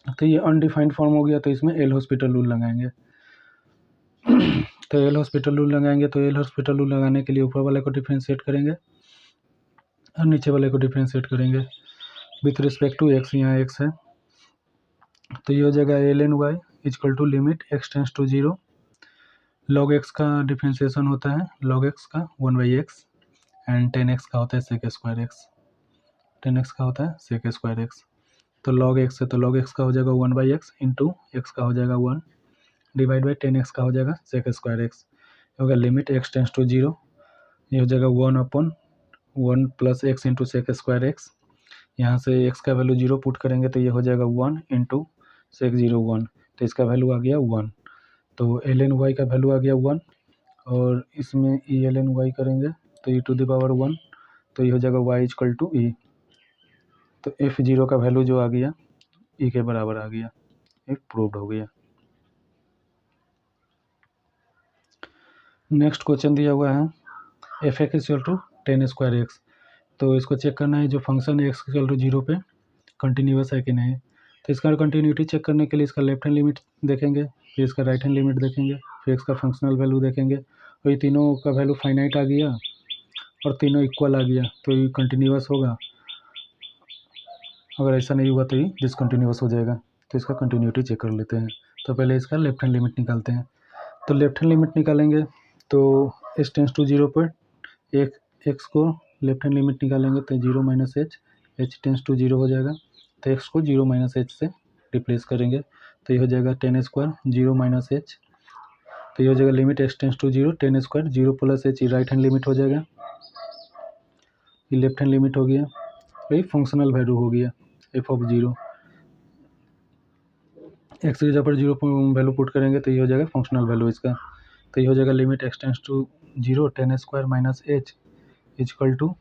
A: तो ये अनडिफाइंड फॉर्म हो गया, तो इसमें एल हॉस्पिटल रूल लगाएंगे तो एल हॉस्पिटल रूल लगाएंगे, तो एल हॉस्पिटल रूल लगाने के लिए ऊपर वाले को डिफ्रेंशिएट करेंगे और नीचे वाले को डिफ्रेंशिएट करेंगे विथ रिस्पेक्ट टू एक्स, यहाँ एक्स है, तो ये हो जाएगा ln y equal to limit x tends to 0, log x का डिफ्रेंशिएशन होता है log x का 1/x एंड 10x का होता है sec स्क्वायर x, 10x का होता है sec स्क्वायर x, तो log x है तो log x का हो जाएगा 1/x इंटू x का हो जाएगा 1 डिवाइड बाई 10x का हो जाएगा sec स्क्वायर x, ये होगा लिमिट x टेंस टू 0, ये हो जाएगा 1/1 plus x into sec square x, यहाँ से x का वैल्यू 0 पुट करेंगे तो ये हो जाएगा 1 इंटू sec 0 1, तो इसका वैल्यू आ गया 1, तो ln y का वैल्यू आ गया 1 और इसमें e ln y करेंगे तो e टू द पावर 1, तो ये हो जाएगा y इक्वल टू e, तो f(0) का वैल्यू जो आ गया e के बराबर आ गया, ये प्रूव्ड हो गया। नेक्स्ट क्वेश्चन दिया हुआ है f(x) equal to 10 square x, तो इसको चेक करना है जो फंक्शन है x इक्वल टू 0 पे कंटिन्यूअस है कि नहीं, तो इसका कंटिन्यूटी चेक करने के लिए इसका लेफ्ट हैंड लिमिट देखेंगे, फिर इसका राइट हैंड लिमिट देखेंगे, फिर इसका फंक्शनल वैल्यू देखेंगे, और ये तीनों का वैल्यू फाइनाइट आ गया और तीनों इक्वल आ गया तो ये कंटिन्यूअस होगा, अगर ऐसा नहीं हुआ तो ये डिसकंटिन्यूअस हो जाएगा, तो इसका कंटिन्यूटी चेक कर लेते हैं। तो पहले इसका लेफ्ट हैंड लिमिट निकालते हैं, तो लेफ्ट हैंड लिमिट निकालेंगे तो x टेंस टू 0 पर एक एक्स को लेफ्ट हैंड लिमिट निकालेंगे तो 0 minus h, h tends to 0 हो जाएगा, तो एक्स को 0 माइनस एच से रिप्लेस करेंगे तो ये हो जाएगा 10 स्क्वायर 0 माइनस एच, तो ये हो जाएगा limit x tends to 0, 10 square 0 plus h, right hand limit हो जाएगा, ये लेफ्ट हैंड लिमिट हो गया, ये फंक्शनल वैल्यू हो गया एफ ऑफ 0, एक्स की जगह पर 0 वैल्यू पुट करेंगे तो ये हो जाएगा फंक्शनल वैल्यू इसका, तो ये हो जाएगा limit x tends to 0 10 square minus h equal to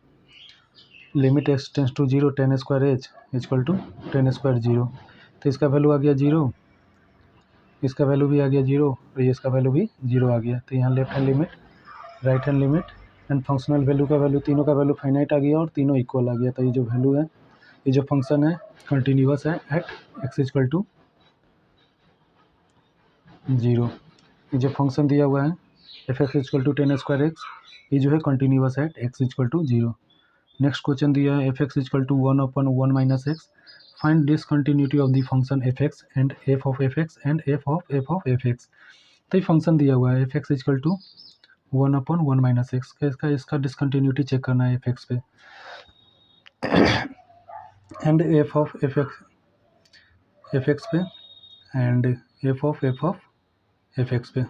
A: limit x tends to 0 10 square h equal to 10 square 0, तो इसका वैल्यू आ गया 0, इसका वैल्यू भी आ गया 0 और ये इसका वैल्यू भी 0 आ गया, तो यहाँ left hand limit, right hand limit and functional value का वैल्यू, तीनों का वैल्यू फाइनाइट आ गया और तीनों इक्वल आ गया, तो ये जो वैल्यू है, ये जो फंक्शन है कंटिन्यूअस है एट एक्स इजकल टू 0, ये जो फंक्शन दिया हुआ है f x is equal to 10 square x, ये जो है कंटिन्यूअस है at x is equal to 0। Next question दिया है f x is equal to 1 upon 1 minus x, find discontinuity of the function f x and f of f x and f of f x, तो ये function दिया हुआ है f x is equal to 1 upon 1 minus x, इसका discontinuity check करना है f x पे and f of f x पे and f of f x पे,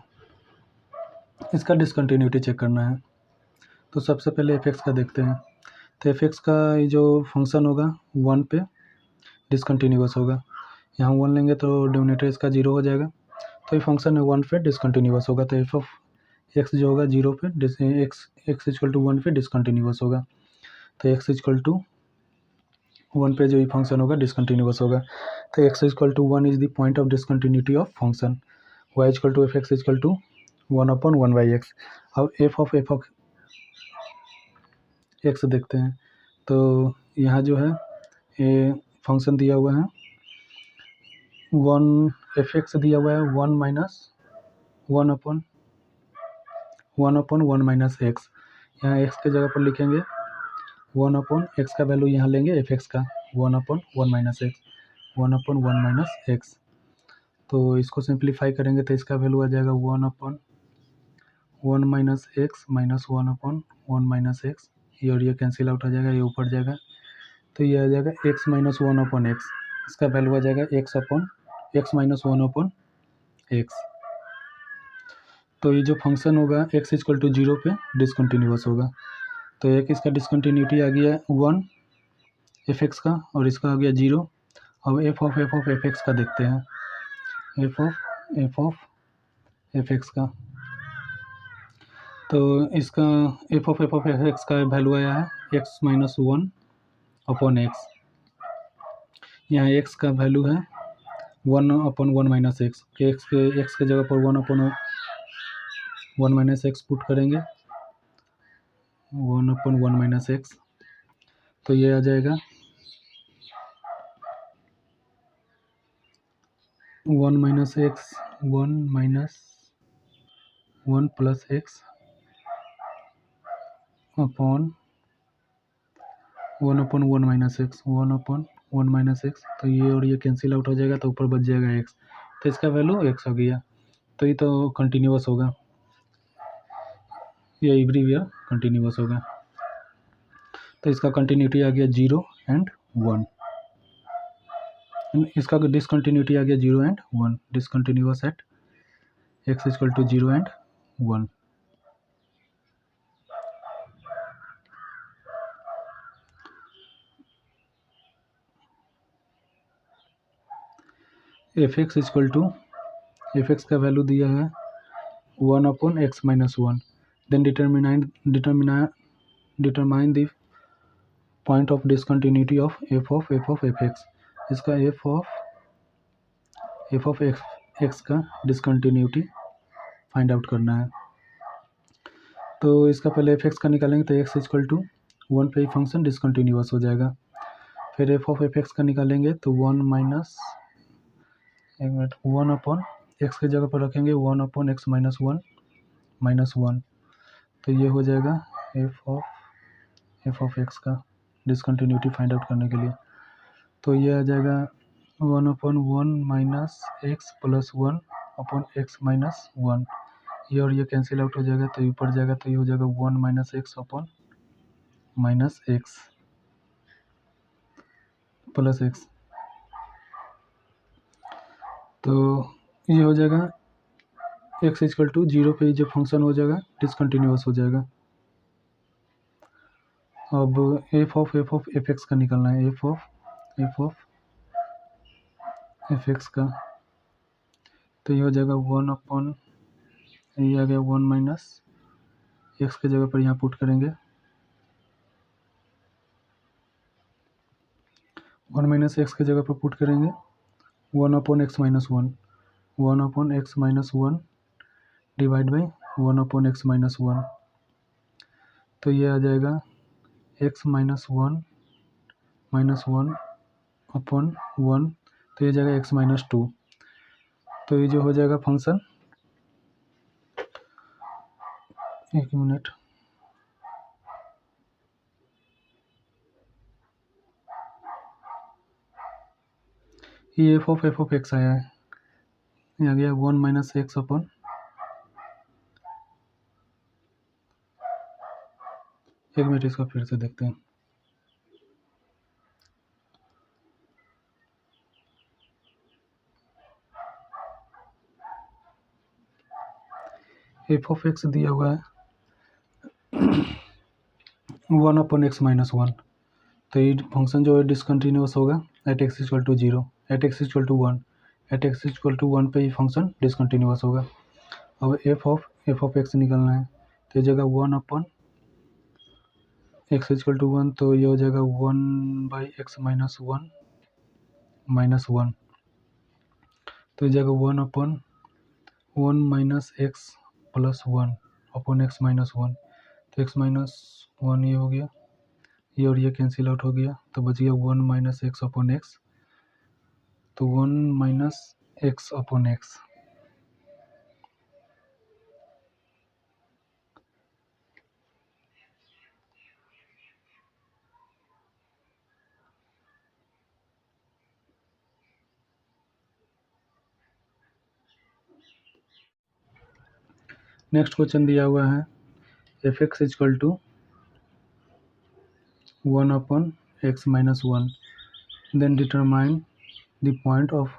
A: इसका डिसकंटिन्यूटी चेक करना है। तो सबसे पहले एफ एक्स का देखते हैं, तो एफ एक्स का ये जो फंक्शन होगा 1 पे डिसकंटिन्यूअस होगा, यहाँ 1 लेंगे तो डिनोमिनेटर इसका 0 हो जाएगा, तो ये फंक्शन है 1 पे डिसकंटिन्यूअस होगा, तो एफ ऑफ एक्स जो होगा 0 पे एक्स इजकल टू 1 पे डिसकंटिन्यूअस होगा, तो एक्स इजकल टू 1 पे जो ये फंक्शन होगा डिसकंटिन्यूअस होगा, तो x is equal to 1 is the point of discontinuity of function, y equal to f x is equal to 1 upon 1 by x. अब एफ ऑफ एक्स देखते हैं, तो यहाँ जो है ये फंक्शन दिया हुआ है 1, एफ एक्स दिया हुआ है 1 माइनस 1 अपॉन 1 माइनस एक्स, यहाँ एक्स के जगह पर लिखेंगे 1 अपॉन एक्स का वैल्यू यहाँ लेंगे एफ एक्स का 1 upon 1 minus x, 1 upon 1 minus x, तो इसको सिंप्लीफाई करेंगे तो इसका वैल्यू आ जाएगा 1 upon 1 minus x minus 1 upon 1 minus x, ये और ये कैंसिल आउट हो जाएगा, ये ऊपर जाएगा, तो ये आ जाएगा एक्स माइनस 1 अपॉन एक्स, इसका वैल्यू आ जाएगा एक्स माइनस 1 अपॉन एक्स, तो ये जो फंक्शन होगा एक्स इजकल टू 0 पे डिसकंटिन्यूअस होगा, तो एक इसका डिसकंटिन्यूटी आ गया 1 एफ एक्स का और इसका आ गया 0। अब एफ ऑफ एफ एक्स का देखते हैं, एफ ऑफ एफ एक्स का, तो इसका एफ ऑफ एफ एक्स का वैल्यू आया है एक्स माइनस 1 अपॉन एक्स, यहाँ एक्स का वैल्यू है 1 अपॉन 1 माइनस एक्स के जगह पर 1 अपॉन 1 माइनस एक्स पुट करेंगे, 1 अपॉन 1 माइनस एक्स, तो ये आ जाएगा 1 minus x 1 minus 1 plus x upon 1 minus x, 1 upon 1 minus x, तो ये और ये कैंसिल आउट हो जाएगा, तो ऊपर बच जाएगा एक्स, तो इसका वैल्यू एक्स हो गया, तो ये तो कंटिन्यूअस होगा, ये एवरीवेयर कंटिन्यूअस होगा, तो इसका कंटिन्यूटी आ गया 0 एंड 1, इसका डिसकंटिन्यूटी आ गया 0 and 1, discontinuous at x is equal to 0 and 1। F x is equal to f x का वैल्यू दिया है 1 upon x minus 1, then determine the point of discontinuity of f x, इसका एफ ऑफ एक्स का discontinuity find out करना है, तो इसका पहले एफ एक्स का निकालेंगे तो एक्स इजकल टू 1 पे ही फंक्शन डिसकंटिन्यूअस हो जाएगा, फिर एफ ऑफ एफ एक्स का निकालेंगे तो 1 माइनस 1 अपॉन एक्स की जगह पर रखेंगे 1 अपॉन एक्स माइनस 1, तो ये हो जाएगा एफ ऑफ एक्स का डिसकंटिन्यूटी फाइंड आउट करने के लिए, तो ये आ जाएगा 1 upon 1 minus x plus 1 upon x minus 1, ये और ये कैंसिल आउट हो जाएगा, तो ये ऊपर जाएगा तो ये हो जाएगा 1 minus x upon minus x plus x. तो ये हो जाएगा एक्स इक्वल टू 0 पे जो फंक्शन हो जाएगा डिसकंटिन्यूअस हो जाएगा। अब एफ ऑफ एफ एक्स का निकालना है, एफ ऑफ एफ एक्स का, तो ये हो जाएगा 1 अपॉन, ये आ गया 1 माइनस एक्स के जगह पर यहाँ पुट करेंगे, 1 माइनस एक्स के जगह पर पुट करेंगे 1 upon x minus 1, 1 upon x minus 1 divide by 1 upon x minus 1, तो ये आ जाएगा एक्स माइनस 1 अपॉन 1, तो ये जाएगा एक्स माइनस 2। तो ये जो हो जाएगा फंक्शन, एक मिनट, ये एफ ऑफ एक्स आया है, ये आ गया 1 माइनस एक्स अपॉन, एक मिनट इसका फिर से देखते हैं, एफ ऑफ एक्स दिया हुआ है 1 अपॉन एक्स माइनस 1, तो ये फंक्शन जो है डिसकंटिन्यूअस होगा at x equal to 0, at x equal to 1, at x equal to 1 पे ही फंक्शन डिसकंटिन्यूअस होगा। अब एफ ऑफ एक्स निकालना है, तो ये जगह 1 अपॉन एक्स इक्वल टू 1, तो ये हो जाएगा 1 बाई एक्स माइनस 1 माइनस 1, तो ये जगह 1 upon 1 minus x plus 1 upon x minus 1, तो एक्स माइनस 1 ये हो गया, ये और ये कैंसिल आउट हो गया, तो बच गया 1 माइनस एक्स अपॉन एक्स, तो 1 minus x upon x, next question दिया हुआ है f x equal to 1 upon x minus 1, then determine the point of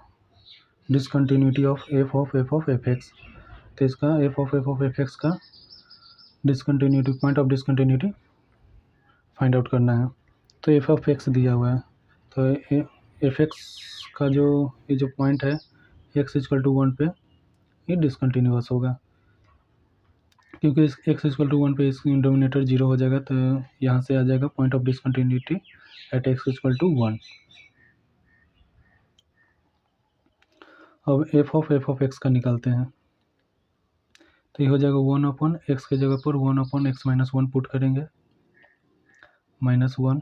A: discontinuity of f x. तो इसका एफ ऑफ एफ एक्स का discontinuity, point of discontinuity find out करना है। तो F of x दिया हुआ है, तो एफ एक्स का जो ये जो पॉइंट है एक्स इक्वल टू 1 पे ये डिसकंटिन्यूअस होगा, क्योंकि इस एक्स इक्वल टू 1 पे इस डोमिनेटर 0 हो जाएगा, तो यहाँ से आ जाएगा point of discontinuity at x equal to 1। अब एफ ऑफ एक्स का निकालते हैं, तो ये हो जाएगा 1 अपॉन एक्स के जगह पर 1 अपॉन एक्स माइनस 1 पुट करेंगे, माइनस 1,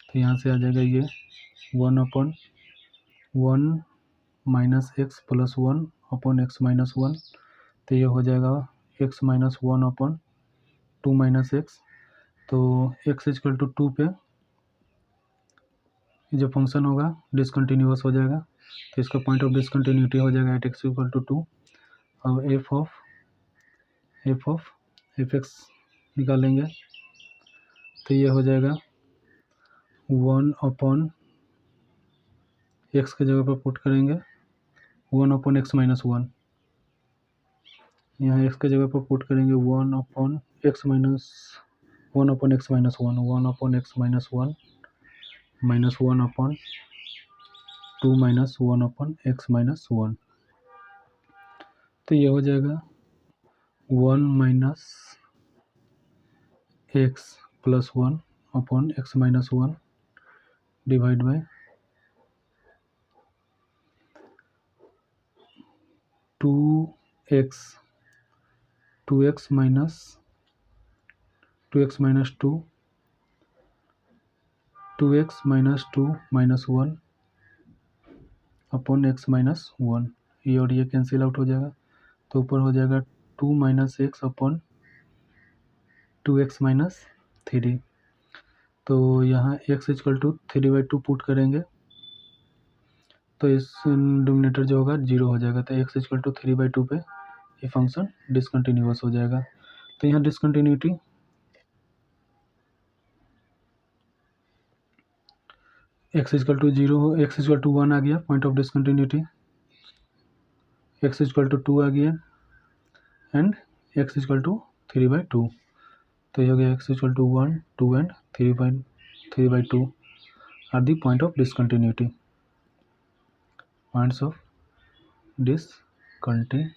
A: तो यहाँ से आ जाएगा ये 1 upon 1 minus x plus 1 upon x minus 1, तो ये हो जाएगा x minus 1 upon 2 minus x, तो एक्स इक्वल टू 2 पे जो फंक्शन होगा डिसकंटिन्यूअस हो जाएगा, तो इसका पॉइंट ऑफ डिसकंटिन्यूटी हो जाएगा एट एक्स इक्वल टू 2। अब एफ ऑफ एफ एक्स निकालेंगे, तो ये हो जाएगा 1 अपॉन एक्स के जगह पर पुट करेंगे 1 अपॉन एक्स माइनस 1, यहाँ एक्स के जगह पर पुट करेंगे 1 upon x minus 1 upon x minus 1, 1 upon x minus 1 minus 1 upon 2 minus 1 upon x minus 1, तो ये हो जाएगा 1 minus x plus 1 upon x minus 1 divide by 2x minus 2x minus 2 2x minus 2 minus 1 upon x minus 1, ये और ये cancel out हो जाएगा, तो ऊपर हो जाएगा 2 minus x upon 2x minus 3, तो यहाँ x इक्वल टू 3/2 पुट करेंगे, तो इस डिनोमिनेटर जो होगा 0 हो जाएगा, तो x इक्वल टू 3/2 पे ये फंक्शन डिसकंटिन्यूअस हो जाएगा। तो यहाँ discontinuity x equal to 0 x equal to 1 आ गया, point of discontinuity x equal to 2 आ गया एंड x इक्वल टू 3/2। तो ये हो गया x equal to 1, 2 and 3/2 are the point of discontinuity, points of discontinuity.